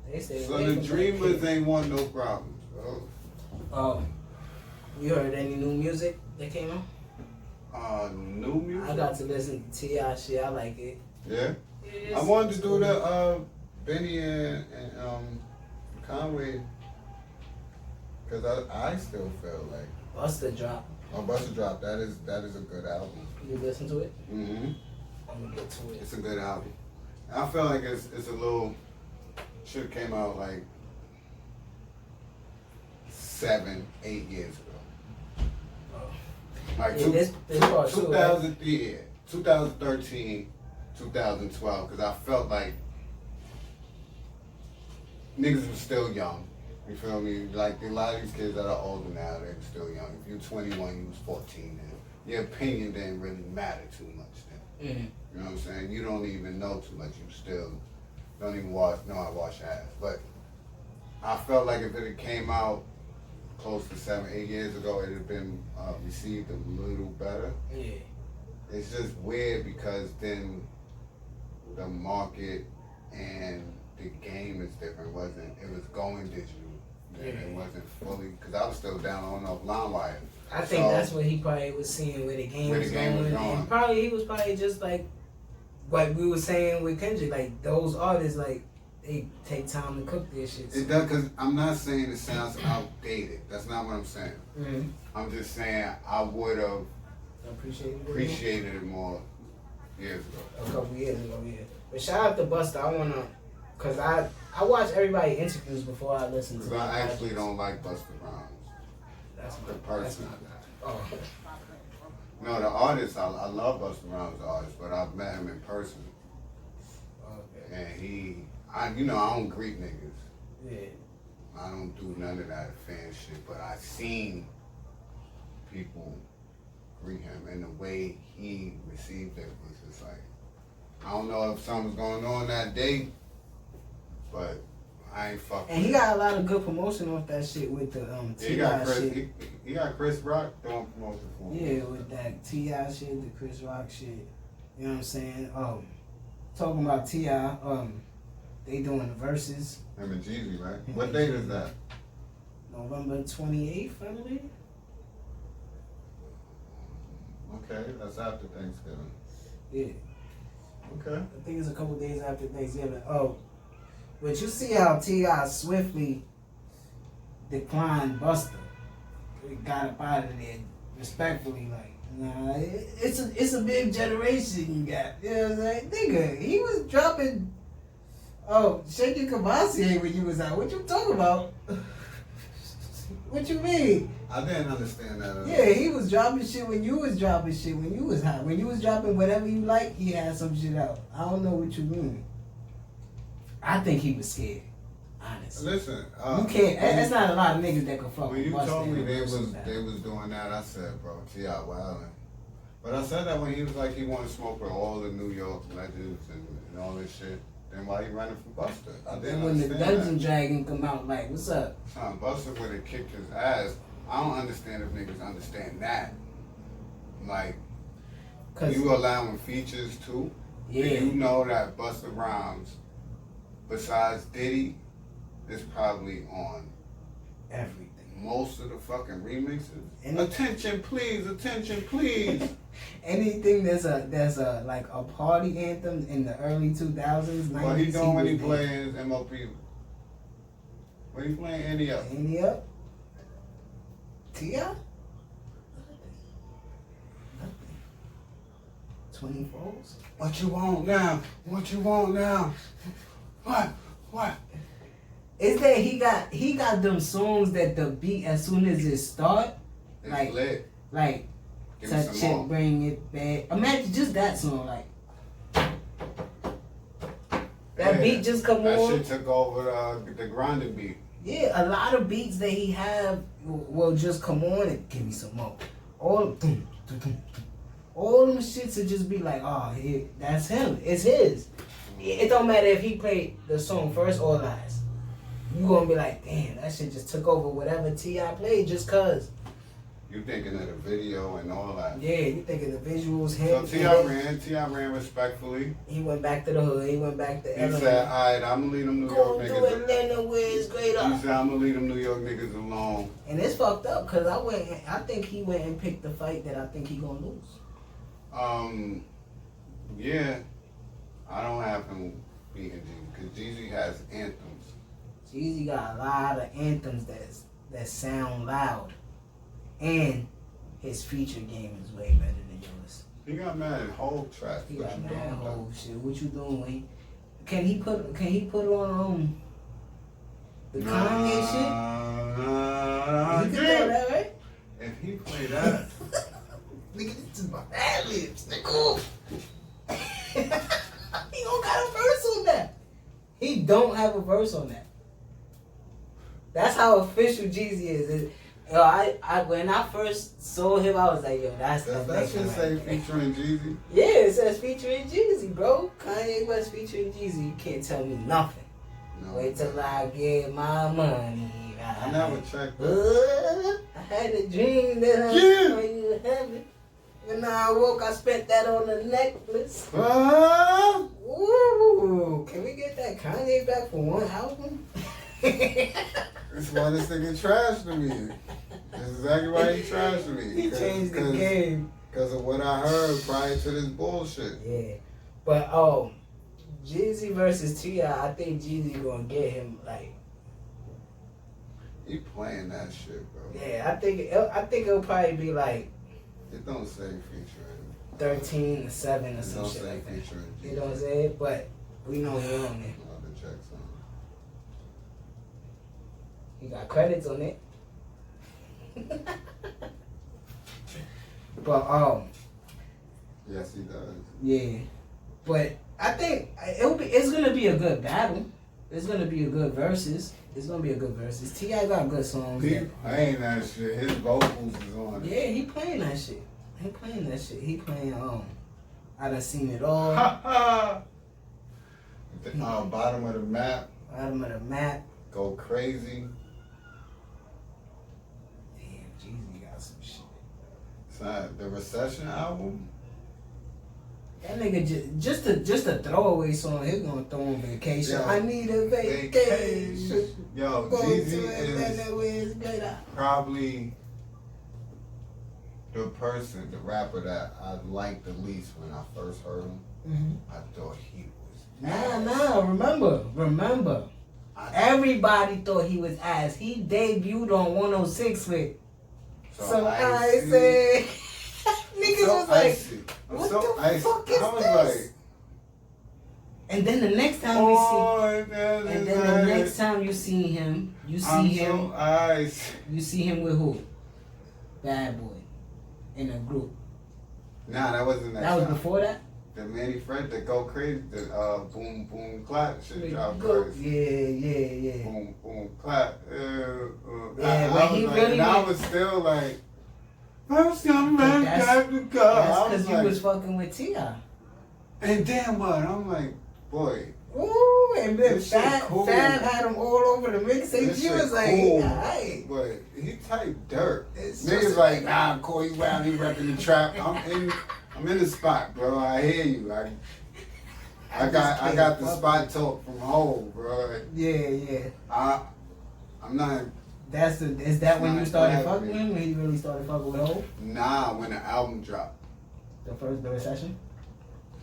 They stay So away the from dreamers that ain't want no problems, bro. You heard any new music that came out? New music? I got to listen to T.I. shit. I like it. Yeah? Yeah, I wanted to do the Benny and Conway, because I still feel like Busta drop. Busta Drop, that is a good album. You listen to it? Mm-hmm. I'm gonna get to it. It's a good album. I feel like it's a little, shit came out like 7, 8 years ago. Like Yeah, this part too, right? 2013, 2012, because I felt like niggas were still young. You feel me? Like a lot of these kids that are older now, they were still young. If you're 21, you was 14 then. Your opinion didn't really matter too much then. Mm-hmm. You know what I'm saying? You don't even know too much. You still don't even know I wash ass. But I felt like if it had came out close to 7, 8 years ago, it had been received a little better. Yeah. It's just weird because then the market and the game is different. It was going digital. Yeah. It wasn't fully, because I was still down on LimeWire. I think that's what he probably was seeing where the game was going. And probably he was probably just like what we were saying with Kendrick, like those artists, like they take time to cook their shit. It does, because I'm not saying it sounds outdated. That's not what I'm saying. Mm-hmm. I'm just saying I would have appreciated it more years ago. A couple years ago, yeah. But shout out to Busta. I wanna, cause I watch everybody interviews before I listen to. Because I actually don't like Busta Rhymes. That's the not, person. Oh. No, the artist. I love Busta Rhymes, the artist, but I've met him in person, and I don't greet niggas. Yeah. I don't do none of that fan shit, but I seen people greet him, and the way he received it was just like, I don't know if something was going on that day, but I ain't fucking. And he got a lot of good promotion off that shit with the T.I. shit. He got Chris Rock doing promotion for him. Yeah, with that T.I. shit, the Chris Rock shit. You know what I'm saying? Talking about T.I., they doing the verses. Him and Jeezy, right? What date is that? November 28th, I believe. Okay, that's after Thanksgiving. Yeah. Okay. I think it's a couple days after Thanksgiving. But you see how T.I. swiftly declined Busta. We got up out of there respectfully, like, nah, it's a big generation you got. You know what I'm saying? Nigga, he was dropping Shake Your Cavassier when you was out. What you talking about? What you mean? I didn't understand that. Yeah, he was dropping shit when you was dropping shit when you was hot. When you was dropping whatever you like, he had some shit out. I don't know what you mean. I think he was scared. Honestly. Listen, you can't. That's not a lot of niggas that can fuck when with you Busta told me they and was doing that, I said, bro, T.I. wildin'. But I said that when he was like he wanted to smoke with all the New York legends and all this shit. Then why he running from Busta? I didn't when the understand Dungeon Dragon come out, like, what's up? Son, Busta would have kicked his ass. I don't understand if niggas understand that. Like, you allowing features too? Yeah. And you know that Busta Rhymes, besides Diddy, is probably on everything. Most of the fucking remixes. Attention please, attention please. Anything that's a like a party anthem in the early 2000s, 90s. What he doing when he playing MOP? When he playing Any Up? Any Up? T.I.? 24s? What you want now? What you want now? What? Is that he got them songs that the beat as soon as it start, it's like lit. Like touch it, bring it back. Imagine just that song, like That beat just come that on. That shit took over the grinding beat. Yeah, a lot of beats that he have will just come on and give me some more. All them shits will just be like, oh, that's him. It's his. It don't matter if he played the song first or last. You gonna be like, damn, that shit just took over whatever T.I. played just cause. You thinking of the video and all that. Yeah, you thinking the visuals, him. So T.I. ran respectfully. He went back to the hood. He went back to He LA. said, alright, I'm gonna leave them New York niggas. Go to Atlanta where it's great up. He said, I'm gonna leave them New York niggas alone. And it's fucked up because I think he went and picked the fight that I think he gonna lose. Yeah. I don't have him beating Jeezy because Jeezy has anthems. Jeezy got a lot of anthems that sound loud. And his feature game is way better than yours. He got mad at whole track. He got mad at whole shit. What you doing, Wayne? Can he put on the Kanye shit? He can throw that, right? If he play that, nigga, this is my ad-libs, nigga. He don't got a verse on that. He don't have a verse on that. That's how official Jeezy is. Yo, when I first saw him, I was like, yo, that's does that shit say featuring Jeezy? Yeah, it says featuring Jeezy, bro. Kanye West featuring Jeezy. You can't tell me nothing. No. Wait till I get my money. I never checked that. I had a dream that I saw you in heaven. When I woke, I spent that on a necklace. Ooh, can we get that Kanye back for one album? That's why this nigga trash to me. That's exactly why he trash to me. He changed the game. Because of what I heard prior to this bullshit. Yeah. But, Jeezy versus T.I., I think Jeezy gonna get him, like... He playing that shit, bro. Yeah, I think it'll probably be like... It don't say featuring. 13 to 7 or some shit like that. It don't say it, but we know he on it. I'll have to check some. He got credits on it. But yes, he does. Yeah, but I think it's gonna be a good battle. It's gonna be a good versus. It's gonna be a good versus. T.I. got good songs. He playing that shit. His vocals is on it. Yeah, he playing that shit. He playing I done seen it all. Bottom of the map. Bottom of the map. Go crazy. Damn, Jeezy got some shit. The Recession album. That nigga just a throwaway song. He's gonna throw on Vacation. Yo, I need a vacation. Yo, Jeezy is probably the rapper that I liked the least when I first heard him. Mm-hmm. I thought he was Remember. Everybody thought he was ass. He debuted on 106 with So I say. Niggas was like, what the fuck is this? Like, and then the next time you see him, you see him with who? Bad Boy in a group. Nah, that wasn't that. That was before that? The Manny Fred, the Go Crazy, the boom boom clap shit dropped first. Yeah. Boom boom clap. I was still like, first young man got to go. That's because you was fucking with T.I. And then what? I'm like, boy. Ooh, and then Fab had him all over the mixtape. She was like, cool, alright. But he type dirt. Niggas like, nah, Corey Brown, he repping the trap. I'm in the spot, bro. I hear you. I got the spot talk from home, bro. Yeah. I'm not. Is that when you started fucking with him? When he really started fucking with Hov? Nah, when the album dropped. The Recession?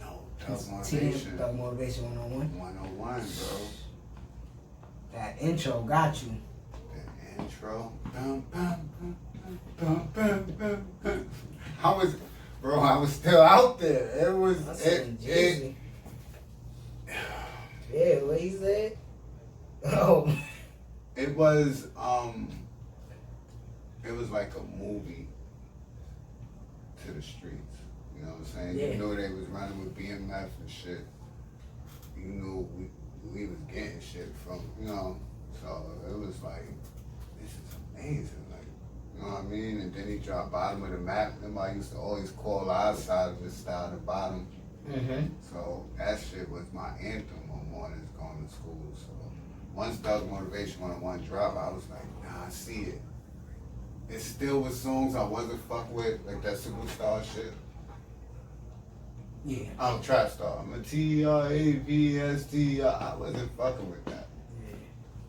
No, Thug Motivation. Thug Motivation 101? 101, bro. That intro got you. The intro. I was still out there. It was. Yeah, what he said? Oh. It was like a movie to the streets. You know what I'm saying? Yeah. You know they was running with BMF and shit. You knew shit from, you know, so it was like, this is amazing, like, you know what I mean? And then he dropped Bottom of the Map. Remember, I used to always call our side of the style the bottom. Mm-hmm. So that shit was my anthem on mornings going to school. So once Thug Motivation 101 dropped, I was like, nah, I see it. It still was songs I wasn't fuck with, like that Superstar shit. Yeah. I'm Trap Star. I'm a TRAPST. I wasn't fucking with that. Yeah.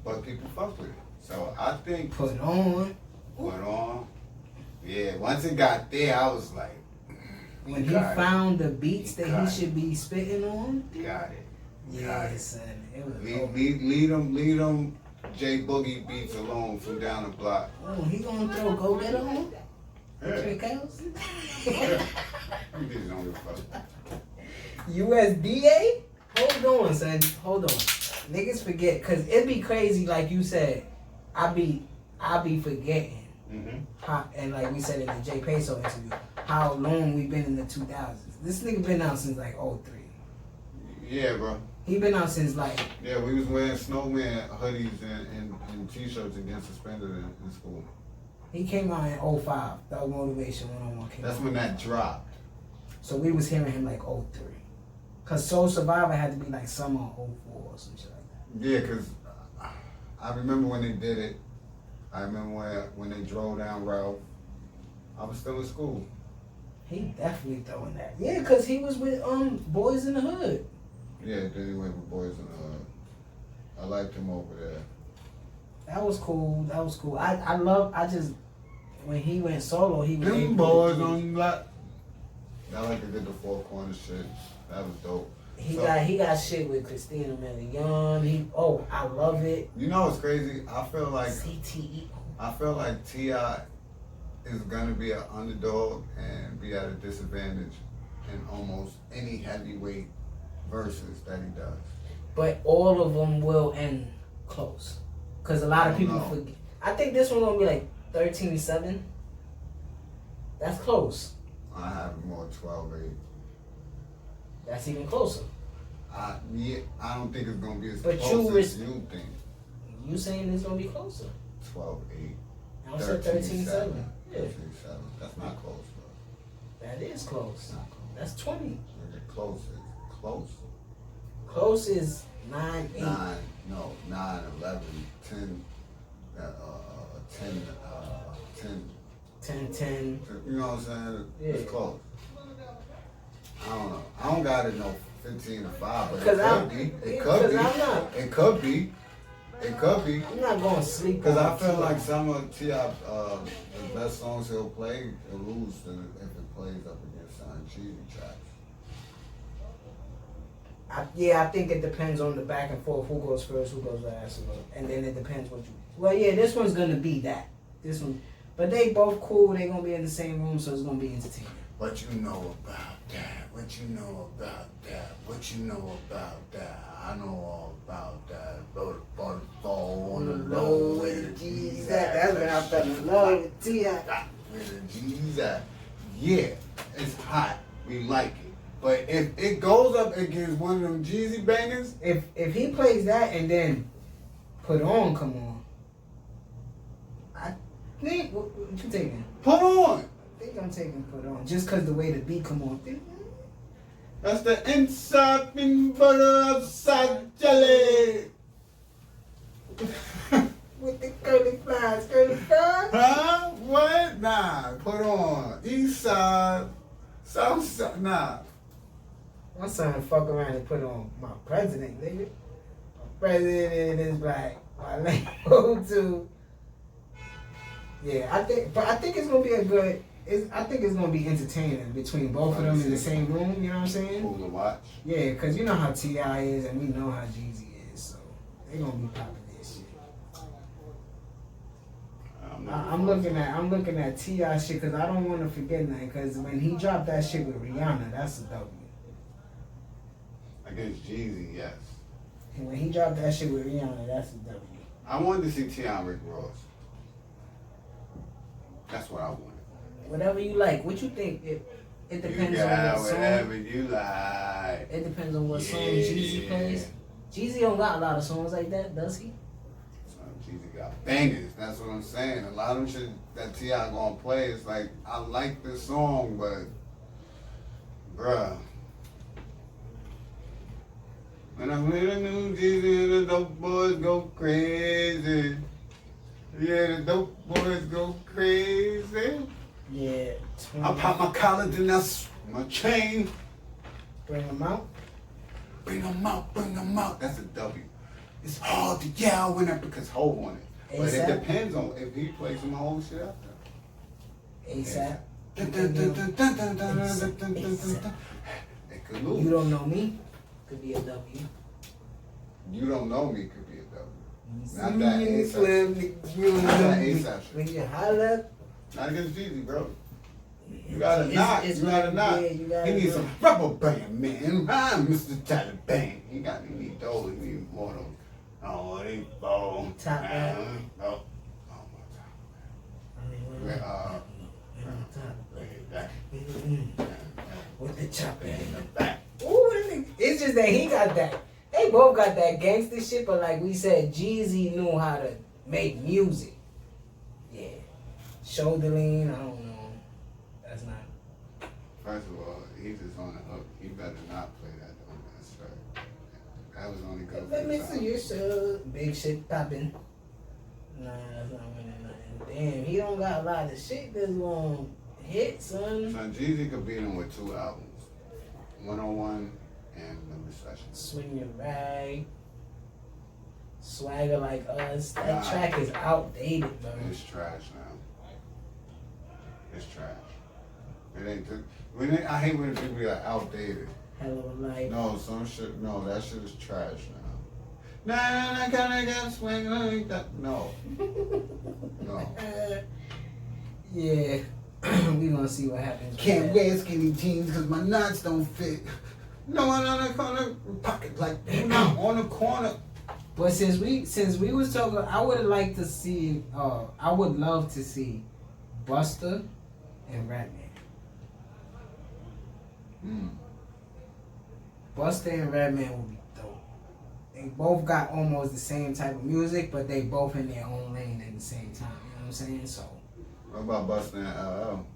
But people fuck with it. So I think Put on. Yeah, once it got there, I was like, when he found the beats that he should be spitting on. Got it. Yeah, son. It was lead them J Boogie beats alone from down the block. Oh, he gonna throw Go Get 'em on? Hey. Cows? You niggas don't give a fuck. USDA? Hold on, son. Hold on. Niggas forget, cause it be crazy, like you said. I be forgetting. Mm-hmm. How, and like we said in the Jay Peso interview, how long we been in the 2000s. This nigga been out since like 03. Yeah, bro. He been out since like... Yeah, we was wearing snowman hoodies and t-shirts and getting suspended in school. He came out in 05. Thug Motivation 101 came That's out. when that dropped. So we was hearing him like 03. Cause Soul Survivor had to be like summer 04 or some shit like that. Yeah, cause I remember when they did it. I remember when they drove down Ralph. I was still in school. He definitely throwing that. Yeah, cause he was with Boys in the Hood. Yeah, then he went with Boys in the Hood. I liked him over there. That was cool. When he went solo, he was Them boys on black. I like to get the four corner shit. That was dope. He got shit with Christina Milian. I love it. You know what's crazy? I feel like CTE. I feel like T.I. is gonna be an underdog and be at a disadvantage in almost any heavyweight versus that he does. But all of them will end close. Cause a lot of people forget. I think this one gonna be like 13-7. That's close. I have more 12-8. That's even closer. I don't think it's gonna be as But close as you think. You saying it's gonna be closer? 12-8. I said 13-7. Yeah. 13-7. That's not close, bro. That is close. Not close. That's 20. Close is close. Close is 9, 8. 9, 11, 10, 10. 10. You know what I'm saying? Yeah. It's close. I don't know. I don't got it no 15 or 5, but it could be. It could be. I'm not going to sleep. Because I feel like some of T.I.'s the best songs he'll play, he'll lose if it plays up against some Jeezy tracks. I think it depends on the back and forth, who goes first, who goes last, and then it depends what you... Well, yeah, this one's going to be that. This one... But they both cool, they going to be in the same room, so it's going to be entertaining. What you know about that? What you know about that? What you know about that? I know all about that. Fall on the low where the G's at. That's when I fell in love with T.I. Where the G's at. Yeah, it's hot. We like it. But if it goes up against one of them Jeezy bangers, if he plays that and then Put On come on, I think what you taking? Put On. I think I'm taking Put On just because the way the beat come on. That's the inside peanut butter outside jelly. With the curly fries. Huh? What? Nah. Put On. East side. South side. Nah. My son fuck around and put on My President, nigga. My president is black. My label too. Yeah, I think it's gonna be a good. I think it's gonna be entertaining between both of them in the same room. You know what I'm saying? Cool to watch. Yeah, cause you know how T.I. is, and we know how Jeezy is, so they gonna be popping this shit. I'm looking at T.I. shit, cause I don't want to forget nothing. Cause when he dropped that shit with Rihanna, that's a W. Against Jeezy, yes. And when he dropped that shit with Rihanna, that's a W. I wanted to see T.I. and Rick Ross. That's what I wanted. Whatever you like. What you think? It depends you on what whatever song. you like. It depends on what song Jeezy plays. Jeezy don't got a lot of songs like that, does he? Jeezy got bangers. That's what I'm saying. A lot of them shit that T.I. gonna play is like, I like this song, but bruh. When I hear the new Jeezy, the dope boys go crazy. Yeah, the dope boys go crazy. Yeah. I pop my collar, then that's my chain. Bring them out. Bring them out, bring them out. That's a W. It's hard to yell when that because Hov on it. But it depends on if he plays some whole shit out there. ASAP. It could lose. You don't know me. Could be a W. You don't know me could be a W. Not that ASAP. Not that ASAP shit. When you holler. Not against Jeezy, bro. You gotta knock. You gotta knock. Yeah, he needs some rubber band, man. I'm Mr. Taliban. He need those. He need more of those. Oh, they fall. Top hat. Oh, my top. With the chopper in the back. Ooh, it's just that he got that. They both got that gangster shit, but like we said, Jeezy knew how to make music. Yeah. Shoulder lean, I don't know. That's not. First of all, he's just on the hook. He better not play that on that straight. That was only good for Let me the see time. your show. Big shit popping. Nah, that's not winning nothing. Damn, he don't got a lot of shit that's gonna hit, son. Son, Jeezy could beat him with 2 albums. 101 and The Recession. Swing your bag. Swagger like us. That Nah. track is outdated, bro. It's trash now. It's trash. It ain't. I hate when people be like outdated. Hell of a life. No, some shit. No, that shit is trash now. Nah, I gotta swing like that. No. No. Yeah. We gonna see what happens. Can't wear skinny jeans because my knots don't fit. No one on the corner pocket like you not on the corner. But since we was talking, I would like to see. I would love to see Busta and Ratman. Busta and Redman would be dope. They both got almost the same type of music, but they both in their own lane at the same time. You know what I'm saying? So. What about Busta and LL?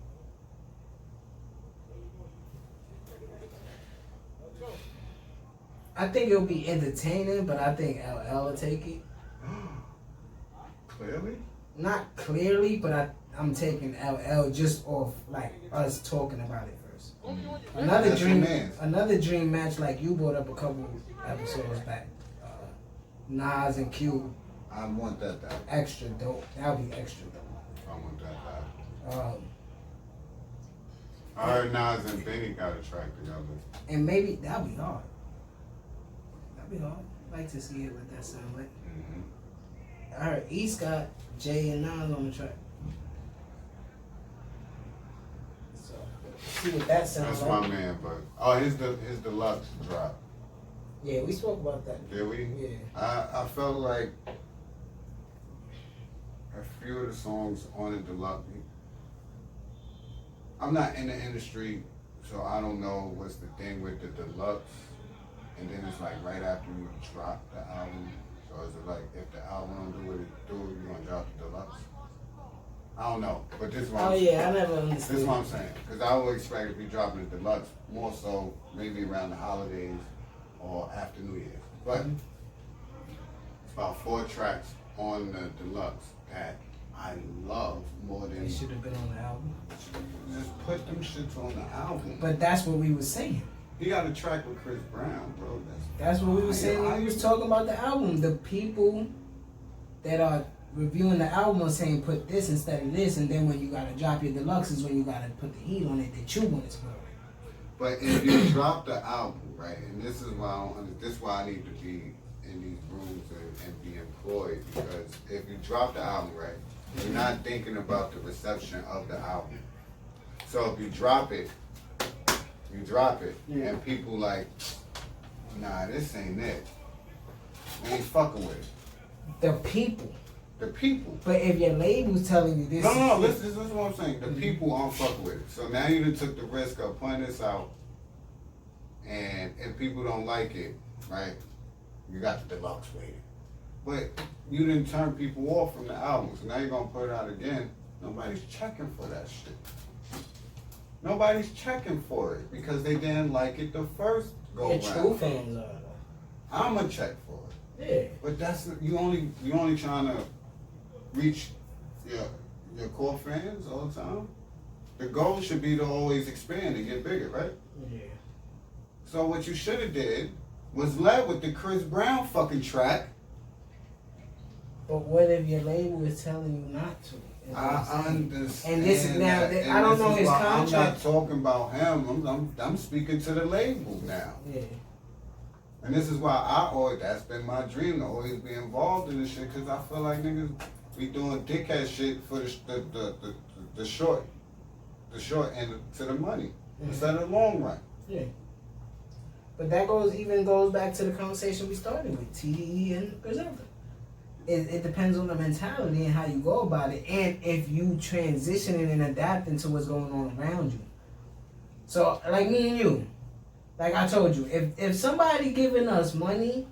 I think it'll be entertaining, but I think LL will take it. Clearly? Not clearly, but I'm taking LL just off like us talking about it first. Another dream match like you brought up a couple episodes back. Nas and Q. I want that. Extra dope. That'll be extra dope. I want that. I heard Nas and Benny got a track together. And maybe that'll be hard. That'll be hard. I'd like to see it what that sound like. I heard East got Jay and Nas on the track. So see what that sounds That's like. my man, but his deluxe drop. Yeah, we spoke about that. Did we? Yeah. I felt like a few of the songs on the deluxe. I'm not in the industry, so I don't know what's the thing with the deluxe. And then it's like right after you drop the album. So is it like if the album don't do what it do, you gonna drop the deluxe? I don't know, but this is what I never understood. This is what I'm saying, because I would expect if you dropping the deluxe more so maybe around the holidays or after New Year's. But it's about 4 tracks on the deluxe that I love more than. They should have been on the album. Just put them shits on the album. But that's what we was saying. He got a track with Chris Brown, bro. That's what we was saying when we was talking about the album. The people that are reviewing the album are saying put this instead of this, and then when you gotta drop your deluxe is when you gotta put the heat on it that you want to put. But if you drop the album, right, and this is why I need to be in these rooms and be employed, because if you drop the album, right, you're not thinking about the reception of the album. So if you drop it, and people like, nah, this ain't it. They ain't fucking with it. The people. The people. But if your label's telling you this, No, this is what I'm saying. The people aren't fucking with it. So now you done took the risk of putting this out, and if people don't like it, right, You got the deluxe rating. But you didn't turn people off from the album, so now you're gonna put it out again. Nobody's checking for that shit. Nobody's checking for it because they didn't like it the first go round. True fans are. I'ma check for it. Yeah. But that's you only trying to reach your core fans all the time. The goal should be to always expand and get bigger, right? Yeah. So what you should have did was led with the Chris Brown fucking track. But what if your label is telling you not to? I understand. And this is now. I don't know his contract. I'm not talking about him. I'm speaking to the label now. Yeah. And this is why that's been my dream to always be involved in this shit, because I feel like niggas be doing dickhead shit for the short end to the money instead of the long run. Yeah. But that goes back to the conversation we started with TDE and Griselda. It depends on the mentality and how you go about it, and if you transitioning and adapting to what's going on around you. So, like me and you, like I told you, if somebody giving us money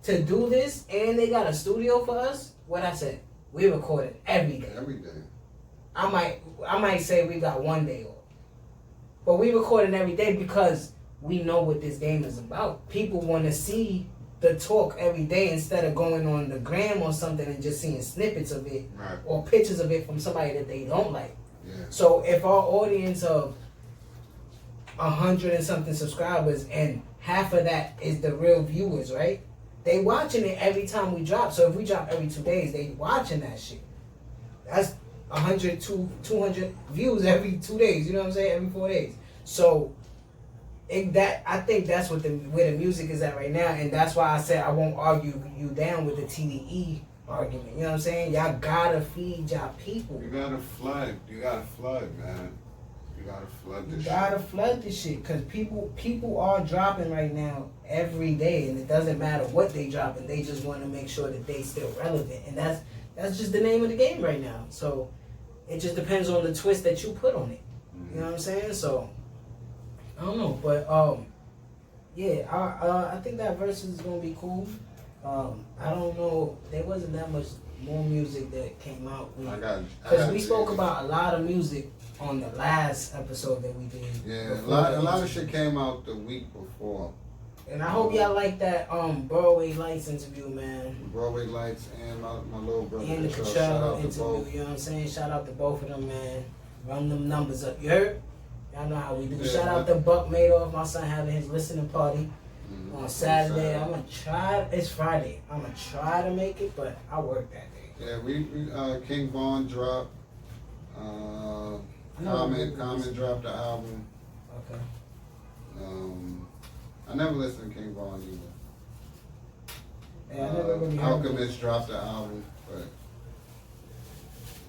to do this and they got a studio for us, what I said, we record it every day. Every day. I might say we got one day off, but we record it every day because we know what this game is about. People want to see the talk every day instead of going on the gram or something and just seeing snippets of it, right, or pictures of it from somebody that they don't like. Yeah. So if our audience of 100 and something subscribers and half of that is the real viewers, right? They watching it every time we drop. So if we drop every 2 days, they watching that shit. That's 100 to 200 views every 2 days. You know what I'm saying? Every 4 days. So I think that's where the music is at right now, and that's why I said I won't argue you down with the TDE argument. You know what I'm saying? Y'all gotta feed y'all people. You gotta flood, man. You gotta flood this shit. You gotta flood this shit, because people are dropping right now every day, and it doesn't matter what they dropping. They just want to make sure that they still relevant, and that's just the name of the game right now. So it just depends on the twist that you put on it. You know what I'm saying? So I don't know, but yeah, I think that verse is gonna be cool. I don't know, there wasn't that much more music that came out. Because we spoke about a lot of music on the last episode that we did. Yeah, a lot of shit came out the week before. And I hope y'all like that Broadway Lights interview, man. Broadway Lights and my little brother. And the Control interview, you know what I'm saying? Shout out to both of them, man. Run them numbers up, you heard? Y'all know how we do. Yeah, shout out to Buck Madoff, my son having his listening party on Saturday. I'm gonna try. It's Friday. I'm gonna try to make it, but I work that day. Yeah, we King Von dropped. Common dropped the album. Okay. I never listened to King Von either. Yeah, I never really heard Alchemist dropped the album, but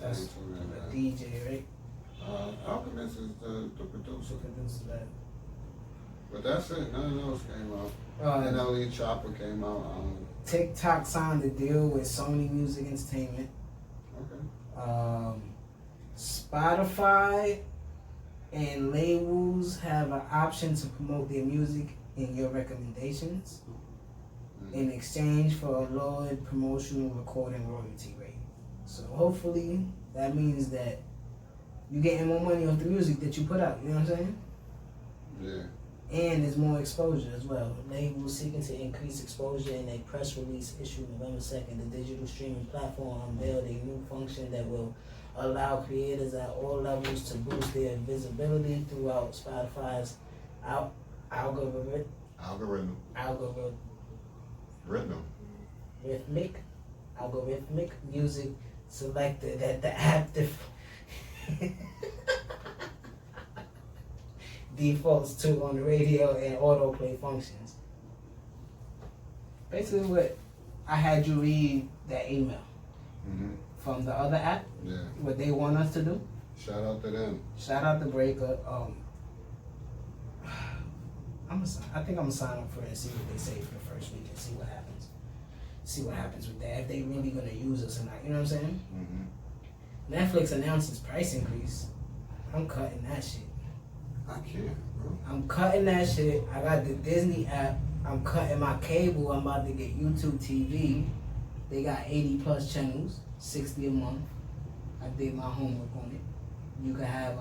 that's the DJ, right? Alchemist is the producer. That. But that's it. None of those came out. NLE Chopper came out. TikTok signed a deal with Sony Music Entertainment. Okay. Spotify and labels have an option to promote their music in your recommendations in exchange for a lowered promotional recording royalty rate. So hopefully that means that you're getting more money off the music that you put out. You know what I'm saying? Yeah. And there's more exposure as well. Labels seeking to increase exposure in a press release issued November 2nd. The digital streaming platform unveiled a new function that will allow creators at all levels to boost their visibility throughout Spotify's algorithmic music selected at the active defaults to on the radio and autoplay functions. Basically what I had you read that email from the other app, what they want us to do. Shout out to them. Shout out to Breaker. I think I'm gonna sign up for it and see what they say for the first week and see what happens. See what happens with that, if they really gonna use us or not. You know what I'm saying? Netflix announced its price increase. I'm cutting that shit. I can't, bro. I'm cutting that shit. I got the Disney app. I'm cutting my cable. I'm about to get YouTube TV. They got 80 plus channels, 60 a month. I did my homework on it. You can have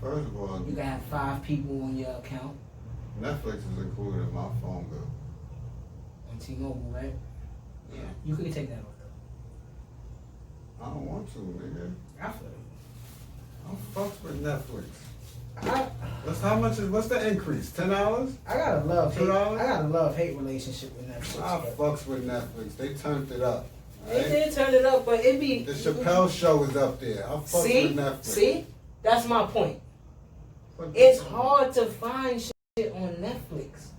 First of all, you can have 5 people on your account. Netflix is included in my phone bill. On T-Mobile, right? Yeah. You could take that off though. I don't want to, nigga. I feel it. I fucks with Netflix. What's the increase? $10? I got a $2? I got a love-hate relationship with Netflix. I fucks with Netflix. They turned it up. They did turn it up, but it be the Chappelle Show is up there. I fucks with Netflix. See? That's my point. It's hard to find shit on Netflix.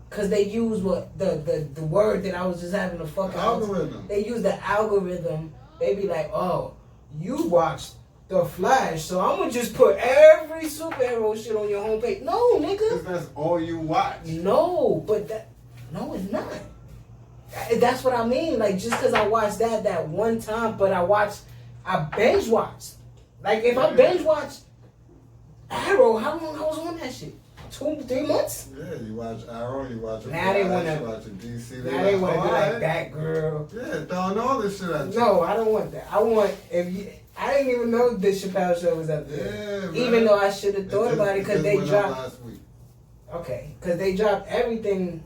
Cause they use what the word that I was just having a fucking algorithm. They use the algorithm. They be like, oh, you watched The Flash, so I'm gonna just put every superhero shit on your homepage. No, nigga. Cause that's all you watch. No, but no, it's not. That's what I mean. Like, just cause I watched that one time, but I binge watched. Like, if I binge watched Arrow, how long I was on that shit? 2-3 months? Yeah, you watch Arrow, you watch now they want you watch DC. Now they want to be like that girl. Yeah, throwing all this shit at you. No, I don't want that. I didn't even know the Chappelle Show was up there. Yeah, even though I should have thought about it because they dropped last week. Okay, because they dropped everything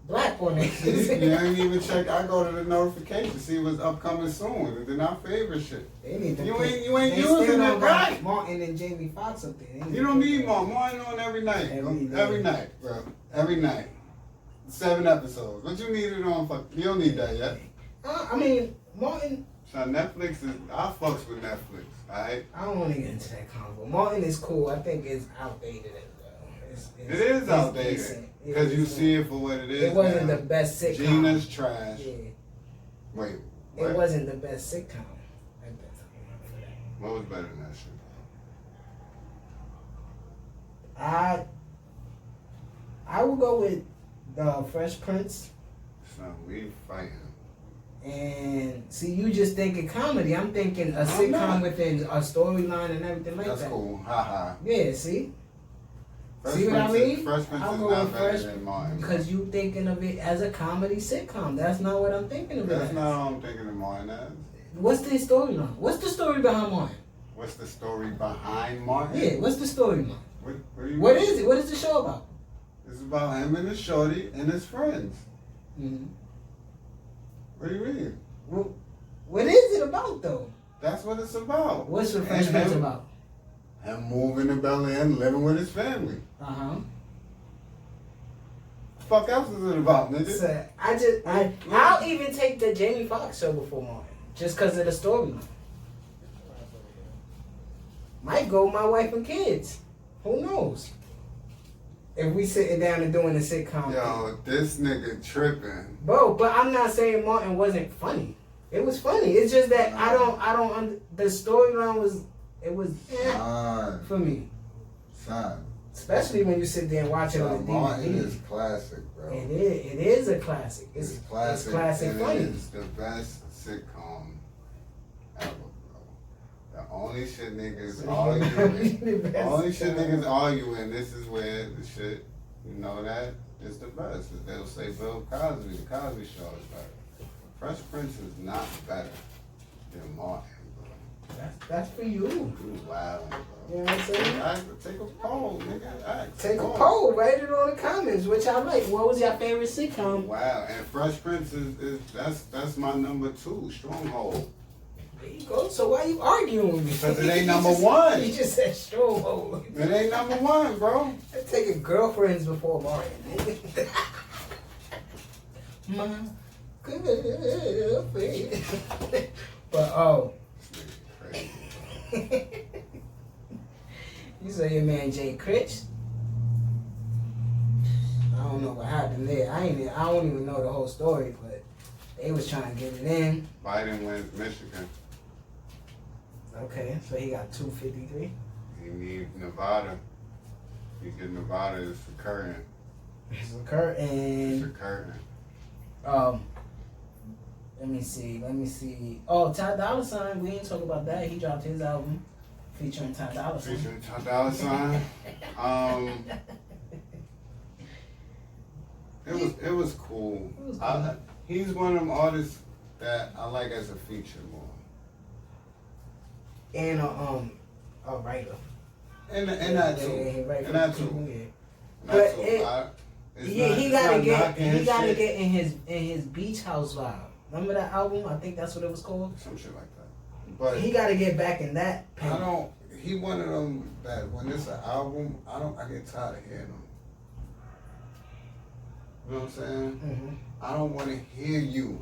black on it. You ain't even check. I go to the notification, see what's upcoming soon, and then I favorite shit. They need to you ain't using it right. Martin and Jamie Foxx up there. You don't need more. Martin on every night. Every night, bro. Every night. 7 episodes. What you need it on for? You don't need that yet. I mean, Martin. So Netflix is. I fucks with Netflix. Alright. I don't want to get into that convo. Martin is cool. I think it's outdated as well. It is outdated because you see it for what it is. It wasn't the best sitcom. Gina's trash. Yeah. Wait. What? It wasn't the best sitcom. At that time. What was better than that shit? I would go with the Fresh Prince. Son, we fighting. And see, you just thinking comedy. I'm thinking a sitcom within a storyline and everything like that. That's cool. Haha. Yeah, see? Fresh See what I mean? Fresh Prince I'll is go not with better Fresh than Martin. because you thinking of it as a comedy sitcom. That's not what I'm thinking of it That's as. not what I'm thinking of Martin as. What's the storyline? What's the story behind Martin? What's the story behind Martin? Yeah, what's the storyline? What is it? What is the show about? It's about him and his shorty and his friends. Mm-hmm. What do you mean? What is it about, though? That's what it's about. What's the Fresh Prince about? Him moving to Bel Air and living with his family. Uh-huh. Fuck else is it about, nigga? So, I'll even take the Jamie Foxx show before Martin, just because of the storyline. Might go My Wife and Kids. Who knows? If we sitting down and doing a sitcom. Yo, this nigga tripping. Bro, but I'm not saying Martin wasn't funny. It was funny. It's just that the storyline was for me. Son. Especially when you sit there and watch it on the DVD. Martin is classic, bro. It is a classic. It's classic. It's classic funny. It's the best sitcom ever, bro. The only shit niggas arguing, this is where the shit, you know that, is the best. They'll say Bill Cosby, the Cosby Show is better. Fresh Prince is not better than Martin, bro. That's for you. You wildin', bro. You know what I'm saying? Take a poll, nigga. Take a poll. Write it on the comments. Which I like. What was your favorite sitcom? Wow, and Fresh Prince is that's my number 2 stronghold. There you go. So why you arguing with me? Because it ain't number 1. You just said stronghold. It ain't number 1, bro. I'm taking girlfriends before Martin. My girlfriend. But you saw your man Jay Critch. I don't know what happened there. I don't even know the whole story, but they was trying to get it in. Biden wins Michigan. Okay, so he got 253. He needs Nevada. He get Nevada is recurring. It's recurring. It's recurring. Let me see. Oh, Ty Dolla $ign. We didn't talk about that. He dropped his album featuring Ty Dolla $ign. Featuring Ty Dolla $ign. It was cool. He's one of them artists that I like as a feature more. And a writer. And that too. And that too. Yeah. But he gotta get in his beach house vibe. Remember that album? I think that's what it was called. Some shit like that. But he gotta get back in that. He one of them that when it's an album, I get tired of hearing them. You know what I'm saying? Mm-hmm. I don't want to hear you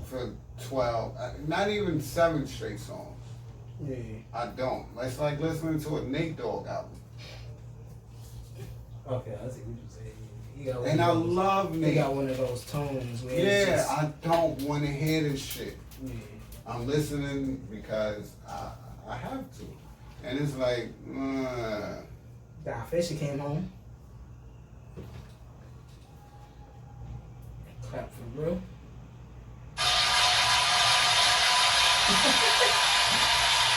for 12, not even 7 straight songs. Yeah. I don't. It's like listening to a Nate Dogg album. Okay, I see what you're saying. And I love Nate. He got one of those tones where I don't want to hear this shit. Yeah. I'm listening because I have to. And it's like, Guy Fisher came home. Clap for real.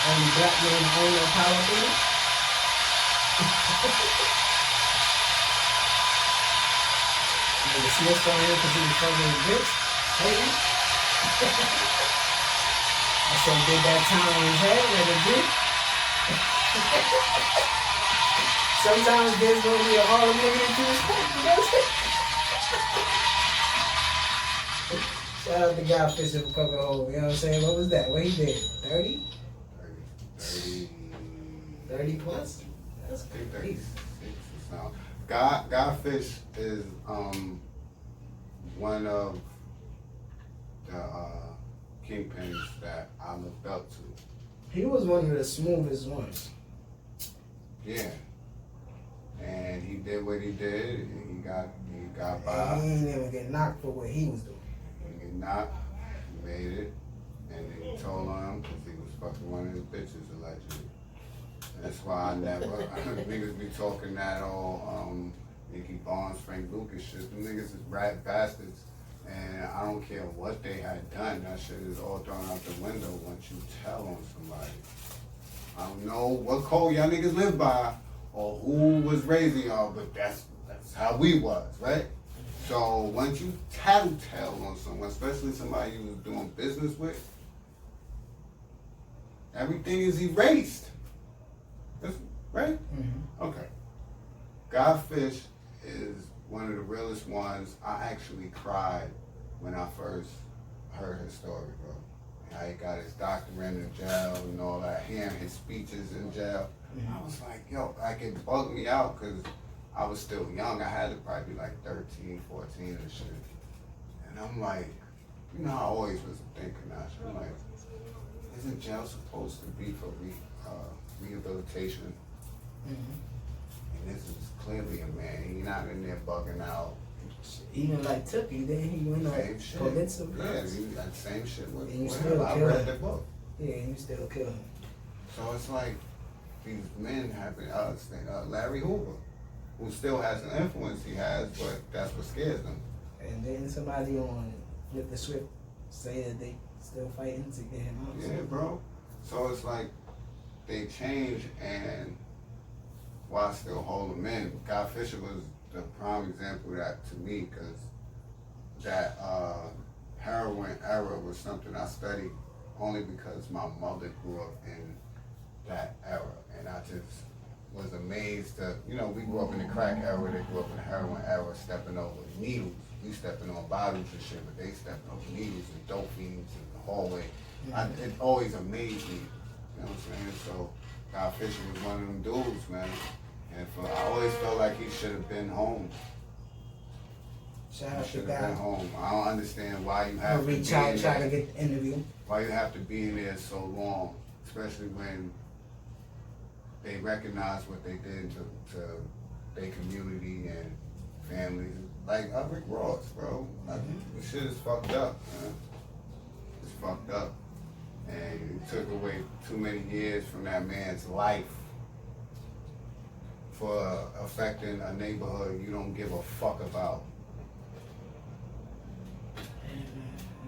Only black man own no power thing. The Smiths on him because he was fucking with bitch. Hey. I said did that time on his head like a G. Sometimes there's gonna be a Harlem nigga that you respect, you know what I'm saying? Shout out to Guy Fisher for coming home, you know what I'm saying? What was that? What he did? 30? 30 plus? That's crazy. Guy Fish is one of the kingpins that I looked up to. He was one of the smoothest ones. Yeah. And he did what he did, and he got by. And he didn't even get knocked for what he was doing. He didn't get knocked, he made it, and they told on him because he was fucking one of his bitches allegedly. That's why niggas be talking that all Nicky Barnes, Frank Lucas shit. Them niggas is rat bastards, and I don't care what they had done. That shit is all thrown out the window once you tell on somebody. I don't know what code y'all niggas live by or who was raising y'all, but that's how we was, right? So once you tattletale on someone, especially somebody you was doing business with, everything is erased. Right? Mm-hmm. Okay. Guy Fish is one of the realest ones. I actually cried when I first heard his story, bro. How he got his doctorate in jail and all that, hearing his speeches in jail. Mm-hmm. I was like, yo, like it bugged me out because I was still young. I had to probably be like 13, 14 and shit. And I'm like, you know, I always was thinking that. I'm like, isn't jail supposed to be for rehabilitation? Mm-hmm. And this is clearly a man. He's not in there bugging out. Even like Tookie, then he went on Pulitzer. Yeah, he got the same shit with and you him. still I read the book. Yeah, and you still kill him. So it's like these men have been, Larry Hoover, who still has an influence he has, but that's what scares them. And then somebody on Flip the Script say that they still fighting to get him out. Yeah, bro. So it's like they change, and why still hold them in? Guy Fisher was the prime example of that to me, because that heroin era was something I studied only because my mother grew up in that era, and I just was amazed to, you know, we grew up in the crack era, they grew up in the heroin era, stepping over needles. We stepping on bottles and shit, but they stepping over needles and dope fiends in the hallway. Mm-hmm. It always amazed me, you know what I'm saying? So Guy Fisher was one of them dudes, man. And I always felt like he should have been home. Shout out to Should Guy. have been home. I don't understand why you have to be in try there. to get the interview. Why you have to be in there so long, especially when they recognize what they did to their community and families. Like Rick Ross, bro. Like, the shit is fucked up, man. It's fucked up. And it took away too many years from that man's life for affecting a neighborhood you don't give a fuck about.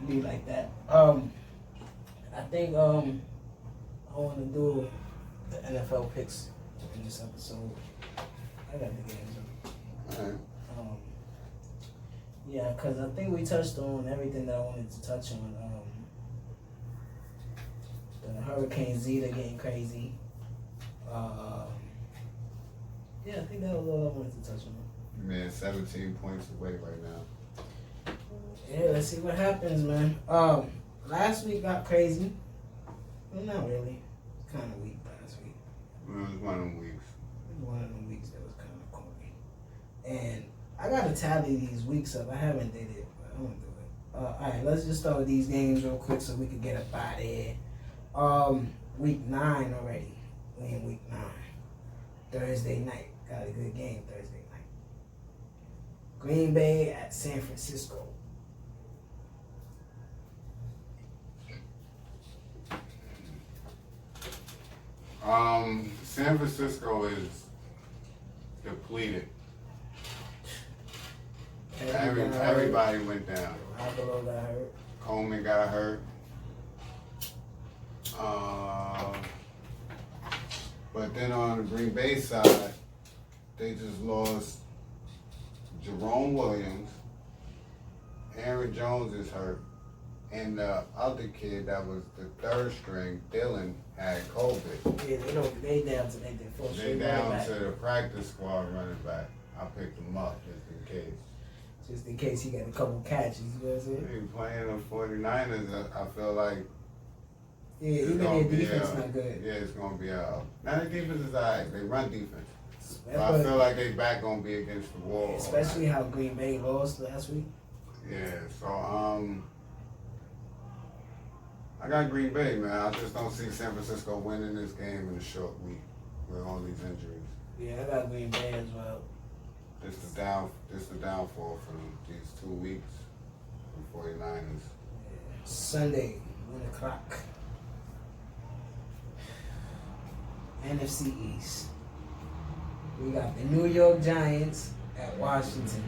Be like that. I think I want to do the NFL picks in this episode. I got the games. Alright. Yeah, because I think we touched on everything that I wanted to touch on. The Hurricane Zeta getting crazy. Yeah, I think that was all I wanted to touch on. Man, 17 points away right now. Yeah, let's see what happens, man. Last week got crazy. Well, not really. It's kind of weak last week. It was one of them weeks. It was one of them weeks that was kind of corny. And I gotta tally these weeks up. I haven't did it, but I'm gonna do it. Alright, let's just start with these games real quick so we can get up out of here. Week 9 already. We in week 9. Thursday night. Got a good game Thursday night. Green Bay at San Francisco. San Francisco is depleted. Everybody went down. Garoppolo got hurt. Coleman got hurt. But then on the Green Bay side, they just lost Jerome Williams. Aaron Jones is hurt. And the other kid that was the third string, Dylan, had COVID. Yeah, they down to their fourth They string down running back. to the practice squad running back. I picked him up just in case. Just in case he got a couple catches, you know what I'm saying? He playing the 49ers, I feel like Yeah, it's even gonna their be defense not good. Yeah, it's gonna be out. Now the defense is alright. They run defense. But I But feel like they back gonna be against the wall. especially how Green Bay lost last week. Yeah, so I got Green Bay, man. I just don't see San Francisco winning this game in a short week with all these injuries. Yeah, I got Green Bay as well. This the downfall for them these 2 weeks for 49ers. Sunday, 1 o'clock. NFC East. We got the New York Giants at Washington.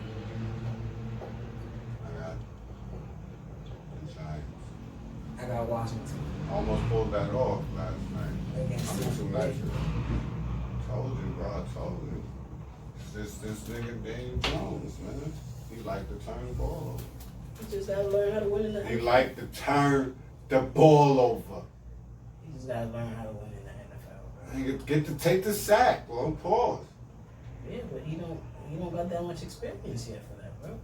I got the Giants. I got Washington. Almost pulled that off last night. Against I mean, 2 Tampa nights Bay. ago. Told you, bro. I told you. It's this nigga Daniel Jones, man. He like to turn the ball over. You just gotta learn how to win in the He NFL. like to turn the ball over. You just gotta learn how to win in the NFL, bro. He get to take the sack, bro. Pause. Yeah, but he don't got that much experience yet for that, bro.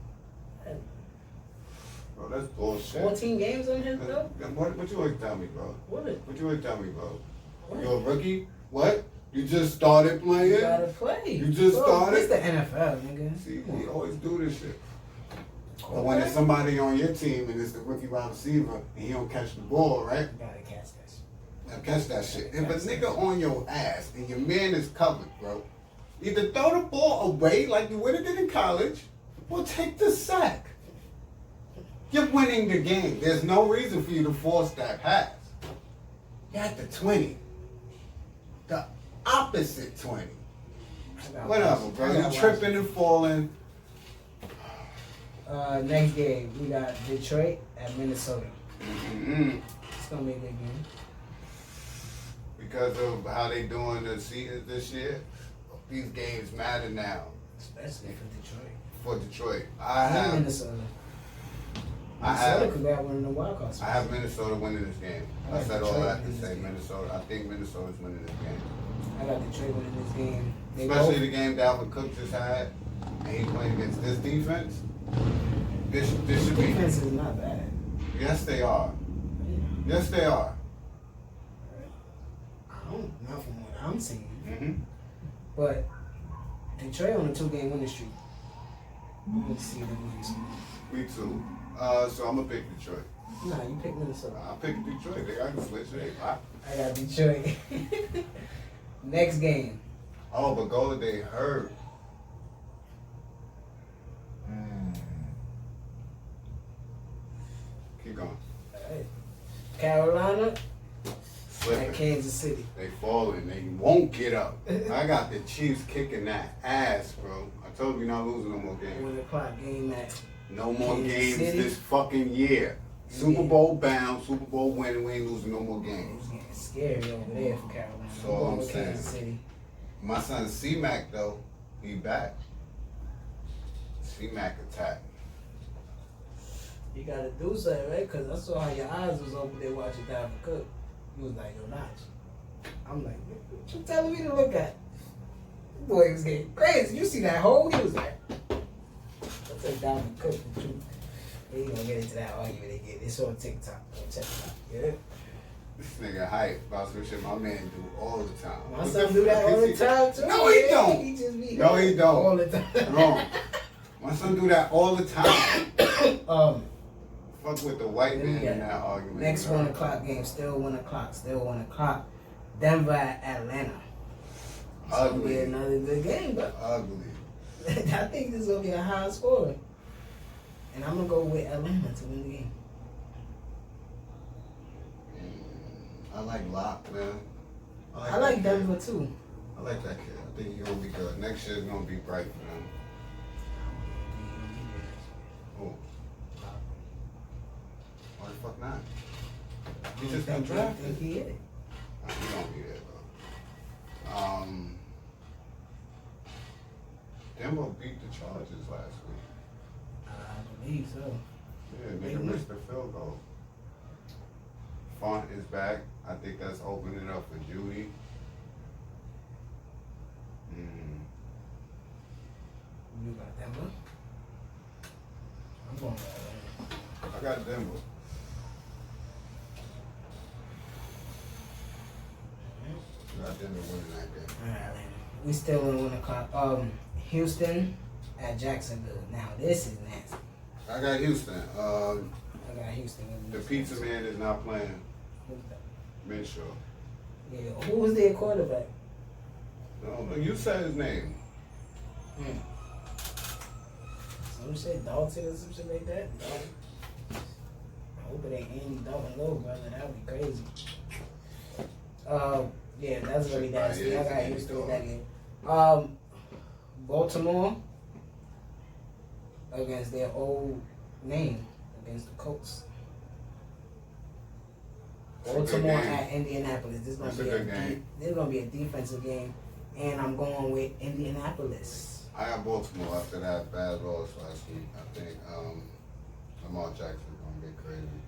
Bro, that's bullshit. 14 games on his belt? What you always tell me, bro? What? What you always tell me, bro? What? You a rookie? What? You just started playing? You gotta play. You just started? It's the NFL, nigga. See, we always do this shit. But when there's somebody on your team and it's the rookie wide receiver and he don't catch the ball, right? You gotta catch that shit. Now catch that shit. If a nigga on your ass and your man is covered, bro, either throw the ball away like you would have did in college, or take the sack. You're winning the game. There's no reason for you to force that pass. You're at the 20. The opposite 20. Whatever, bro. You're tripping and falling. Next game, we got Detroit at Minnesota. Mm-hmm. It's gonna be a good game. Because of how they doing the season this year, these games matter now. Especially for Detroit. For Detroit. And Minnesota. Minnesota could grab one of the wild cards. I have Minnesota winning this game. I I got said all Detroit that to winning say this game. Minnesota. I think Minnesota's winning this game. I got Detroit winning this game. They Especially both, the game Dalvin Cook just had, and he playing against this defense. This should be. defense is not bad. Yes, they are. Yes, they are. Not from what I'm seeing. Mm-hmm. But Detroit on a 2-game winning streak. I'm gonna see them win some. Me too. So I'm gonna pick Detroit. Nah, you pick Minnesota. I'll pick Detroit. They got to switch. They pop. I got Detroit. Next game. Oh, but Golladay hurt. Keep going. Alright. Carolina Slipping. at Kansas City. They falling. They won't get up. I got the Chiefs kicking that ass, bro. I told you not losing no more games. 1 o'clock game at No more Kansas games City. this fucking year. Super Bowl bound, Super Bowl winning. We ain't losing no more games. It's getting scary over there for Carolina. That's all I'm with saying. Kansas City. My son C-Mac, though, he back. C-Mac attack. You gotta do something, right? Because I saw how your eyes was open there watching Dalvin Cook. You was like, yo, Notch. I'm like, what you telling me to look at? The boy was getting crazy. You see that hole? He was like, I'll take Dalvin Cook. We ain't gonna get into that argument again. It's on TikTok. Check it out. Yeah. This nigga hype about some shit my man do all the time. My son do that all the time too. No, he don't. He just be No, he don't. all the time. Wrong. My son do that all the time. Fuck with the white man in that argument. Next 1 o'clock game, still 1 o'clock, still 1 o'clock. Denver at Atlanta. It's gonna be another good game, but ugly. I think this is gonna be a high score. And I'm gonna go with Atlanta to win the game. I like Locke, man. I like Denver too. I like that kid. I think he's gonna be good. Next year's gonna be bright for them. Oh. Why the fuck not? He just got drafted. He hit it. He don't be there though. Denver beat the Chargers last week. I believe so. Yeah, nigga missed the field goal. Font is back. I think that's opening up for Judy. You got Denver? I'm going with Atlanta. I got Denver. I got Denver winning that game. Alright, we still in 1 o'clock. Houston at Jacksonville. Now this is nasty. I got Houston. I got Houston. The pizza man is not playing. Who's that? Minshew. Yeah, who was their quarterback? No, you said his name. Some shit, Dalton or some shit like that. I hope it ain't Andy Dalton low, brother. That would be crazy. Yeah, that's really nasty. I got Houston with that game. Baltimore against their old name, against the Colts. Baltimore at Indianapolis. This is gonna be a defensive game, and I'm going with Indianapolis. I got Baltimore after that bad loss last week. I think Lamar Jackson's gonna get crazy.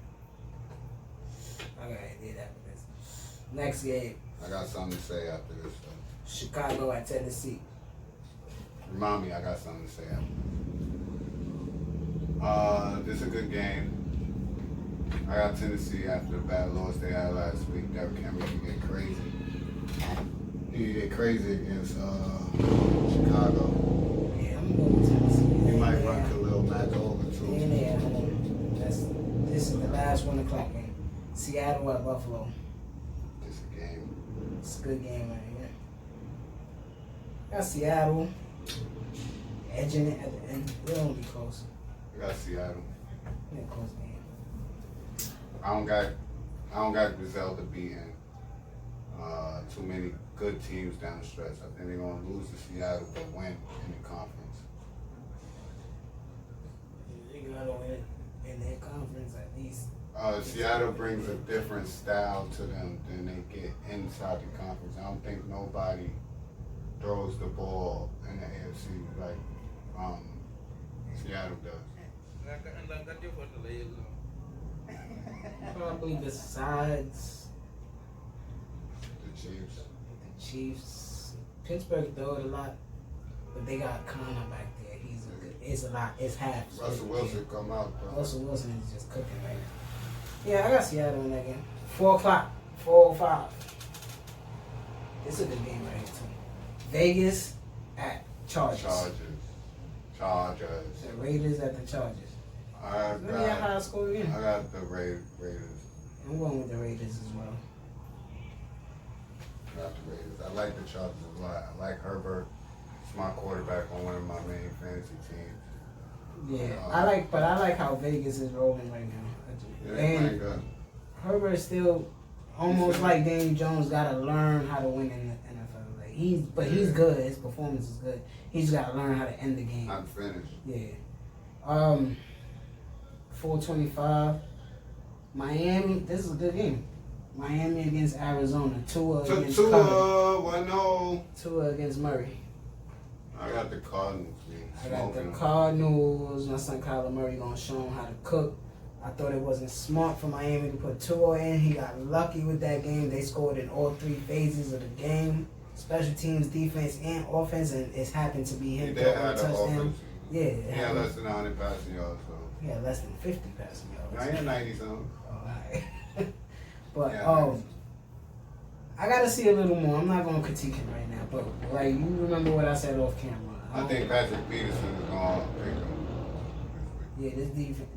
I got Indianapolis. Next game. I got something to say after this. Chicago at Tennessee. Remind me, I got something to say after this. This is a good game. I got Tennessee after the bad loss they had last week. Derrick Henry can get crazy. He can get crazy against Chicago. Yeah, I'm going with Tennessee. He might run Khalil Mack over too. Yeah, this is the last 1 o'clock game. Seattle at Buffalo. It's a game. It's a good game right here. Got Seattle edging it at the end. They're gonna be close. I got Seattle. Yeah, close game. I don't got Griselda beating too many good teams down the stretch. I think they're gonna lose to Seattle but win in the conference. They gotta win in their conference at least. Seattle brings a different style to them than they get inside the conference. I don't think nobody throws the ball in the AFC like Seattle does. Probably besides The Chiefs. the Chiefs. Pittsburgh throw it a lot, but they got Connor back there. He's a good. It's a lot. It's half. Russell Wilson come out, bro. Russell Wilson is just cooking right now. Yeah, I got Seattle in that game. 4 o'clock. 4:05. It's a good game right here too. Vegas at Chargers. Chargers. The Raiders at the Chargers. I Let me have high score again. got the Raiders. I'm going with the Raiders as well. I got the Raiders. I like the Chargers a lot. I like Herbert. It's my quarterback on one of my main fantasy teams. Yeah, I like how Vegas is rolling right now. Yeah, they playing And good. Herbert still almost like Danny Jones got to learn how to win in the NFL. Like he's good. His performance is good. He's got to learn how to end the game. I'm finished. Yeah. 4:25. Miami. This is a good game. Miami against Arizona. Tua against Tua against Murray. I got the Cardinals. I got the Cardinals. My son Kyler Murray gonna show him how to cook. I thought it wasn't smart for Miami to put Tua in. He got lucky with that game. They scored in all three phases of the game. Special teams, defense, and offense, and it's happened to be him throwing a touchdown. Yeah. He had less than 100 passing yards, so. He had less than 50 passing yards. Now he had 90 something. Alright. But, yeah, I gotta see a little more. I'm not gonna critique him right now, but, like, you remember what I said off camera. I think Patrick Peterson is going to pick him. Yeah,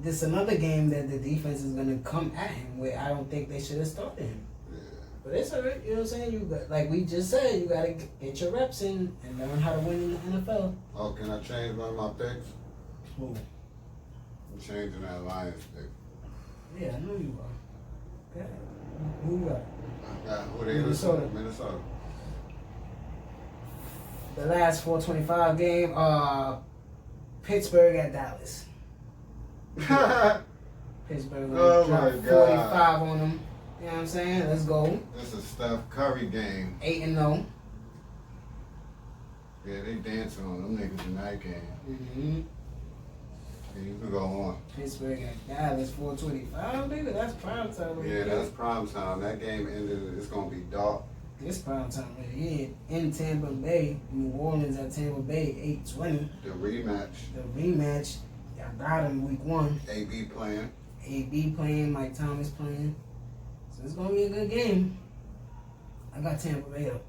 this another game that the defense is gonna come at him where I don't think they should have started him. Yeah. But it's alright, you know what I'm saying? You got, like we just said, you gotta get your reps in and learn how to win in the NFL. Oh, can I change one of my picks? Who? I'm changing that Lions pick. Yeah, I know you are. Okay. Who you got? I got who they Minnesota. Minnesota. The last 425 game, Pittsburgh at Dallas. Pittsburgh Oh dropped my God. 45 on them. You know what I'm saying? Let's go. This is Steph Curry game. 8-0. Yeah, they dancing on them niggas in that game. Mm-hmm. Yeah, you can go on. Pittsburgh at Dallas, 425, nigga. That's prime time right Yeah, there. that's prime time. That game ended. It's gonna be dark. This prime time right here in Tampa Bay, New Orleans at Tampa Bay, 8:20. The rematch. The rematch, y'all got him week 1. AB playing. AB playing, Mike Thomas playing. So it's gonna be a good game. I got Tampa Bay up.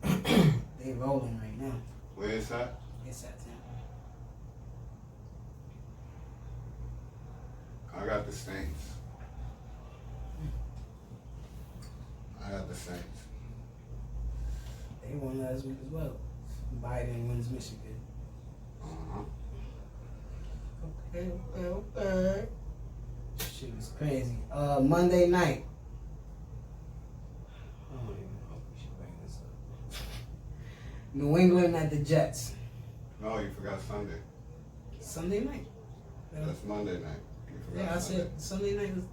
They rolling right now. Where is that? It's at Tampa. I got the Saints. I got the Saints. They won last week as well. Biden wins Michigan. Uh-huh. Okay. Shit was crazy. Monday night. I don't even know if we should bring this up. New England at the Jets. No, you forgot Sunday. Sunday night. That's Monday night. You forgot Yeah, I Sunday. said Sunday night was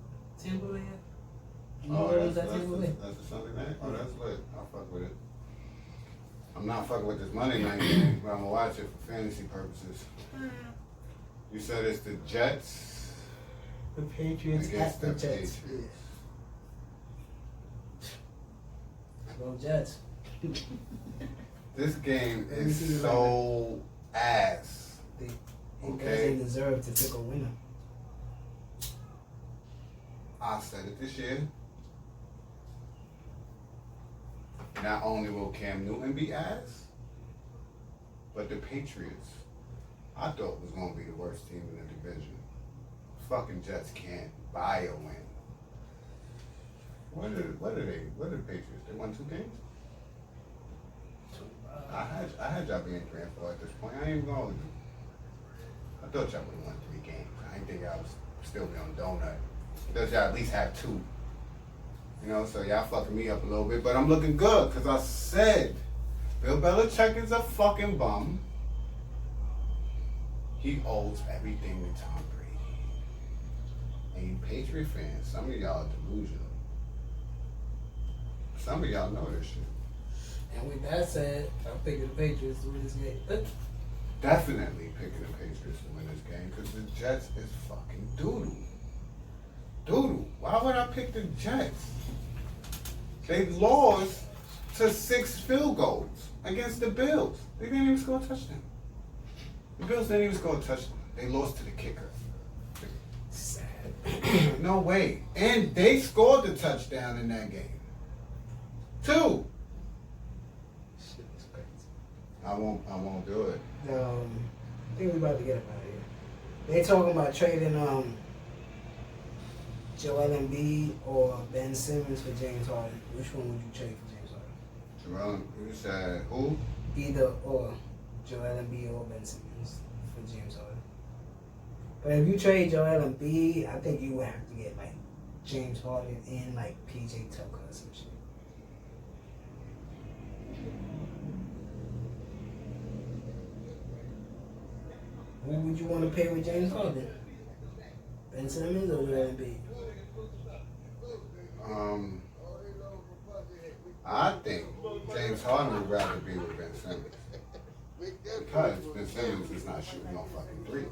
Tampa Bay. New Oh, Orleans that's at Tampa Bay. a Sunday night? Oh, that's lit. I'll fuck with it. I'm not fucking with this Monday night game, but I'm gonna watch it for fantasy purposes. You said it's the Jets The Patriots against at the the Jets. Patriots. Go Jets. This game Let me see is the so ass. They deserve to pick a winner. I said it this year. Not only will Cam Newton be ass, but the Patriots, I thought was going to be the worst team in the division. Fucking Jets can't buy a win. What are the Patriots? They won 2 games? I had y'all being 3-4 at this point. I ain't even going to. I thought y'all would have won 3 games. I didn't think y'all would still be on donut. I thought y'all at least have 2. You know, so y'all fucking me up a little bit, but I'm looking good because I said Bill Belichick is a fucking bum. He owes everything to Tom Brady. And you Patriot fans, some of y'all are delusional. Some of y'all know this shit. And with that said, I'm picking the Patriots to win this game. Definitely picking the Patriots to win this game because the Jets is fucking doodoo. Doodoo. Why would I pick the Jets? They lost to 6 field goals against the Bills. They didn't even score a touchdown. The Bills didn't even score a touchdown. They lost to the kicker. Sad. No way. And they scored the touchdown in that game. 2. Shit is crazy. I won't do it. I think we about to get up out of here. They talking about trading Joel Embiid or Ben Simmons for James Harden. Which one would you trade for James Harden? Jerome, you said who? Either or. Joel Embiid or Ben Simmons for James Harden. But if you trade Joel Embiid, I think you would have to get like James Harden and like PJ Tucker or some shit. Who would you want to pay with James Harden? Ben Simmons or Joel Embiid? I think James Harden would rather be with Ben Simmons. Because Ben Simmons is not shooting no fucking threes.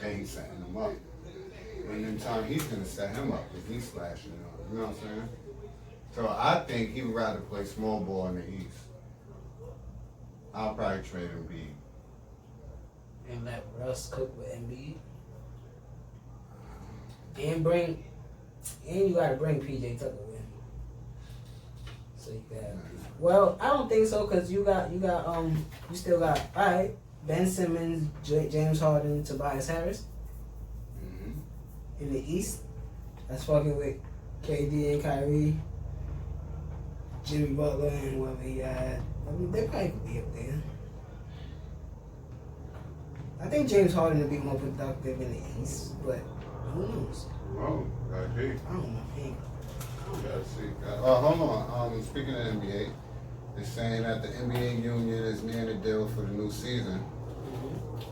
They ain't setting him up. And in time, he's going to set him up if he's slashing up. You know what I'm saying? So I think he would rather play small ball in the East. I'll probably trade Embiid. And let Russ cook with Embiid. And you gotta bring PJ Tucker with. So you got. Well, I don't think so, cause you still got Ben Simmons, James Harden, Tobias Harris. In the East, that's fucking with KD and Kyrie, Jimmy Butler, and whoever he had. I mean, they probably could be up there. I think James Harden would be more productive in the East, but who knows? Oh, gotta see. I don't know. Gotta see. Hold on. Speaking of NBA, they're saying that the NBA union is near the deal for the new season.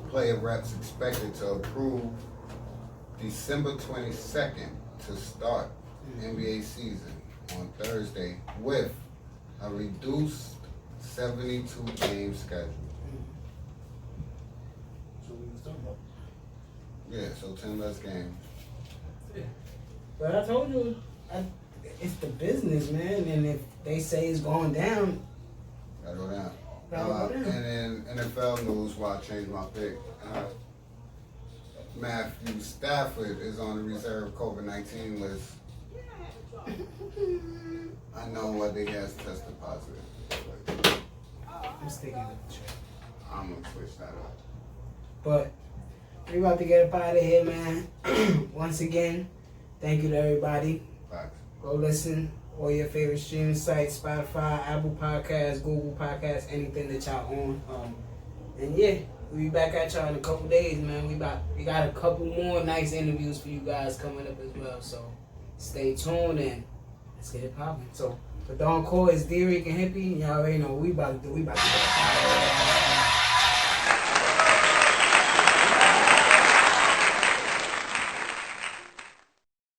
Player reps expected to approve December 22nd to start NBA season on Thursday with a reduced 72-game schedule. So we was talking about. Yeah, so 10 less games. Yeah. But I told you, it's the business, man, and if they say it's going down, Gotta go down. Gotta go down. And in NFL news, why I changed my pick, Matthew Stafford is on the reserve COVID-19 list. I know what he has tested positive. I'm sticking with the trade. I'm gonna switch that up. But we about to get up out of here, man. Once again, thank you to everybody. Facts. Go listen. All your favorite streaming sites, Spotify, Apple Podcasts, Google Podcasts, anything that y'all own. And yeah, we'll be back at y'all in a couple days, man. We got a couple more nice interviews for you guys coming up as well. So stay tuned and let's get it popping. So Thedoncore is Dricanhippie. Y'all already know what we about to do. We about to get it popping.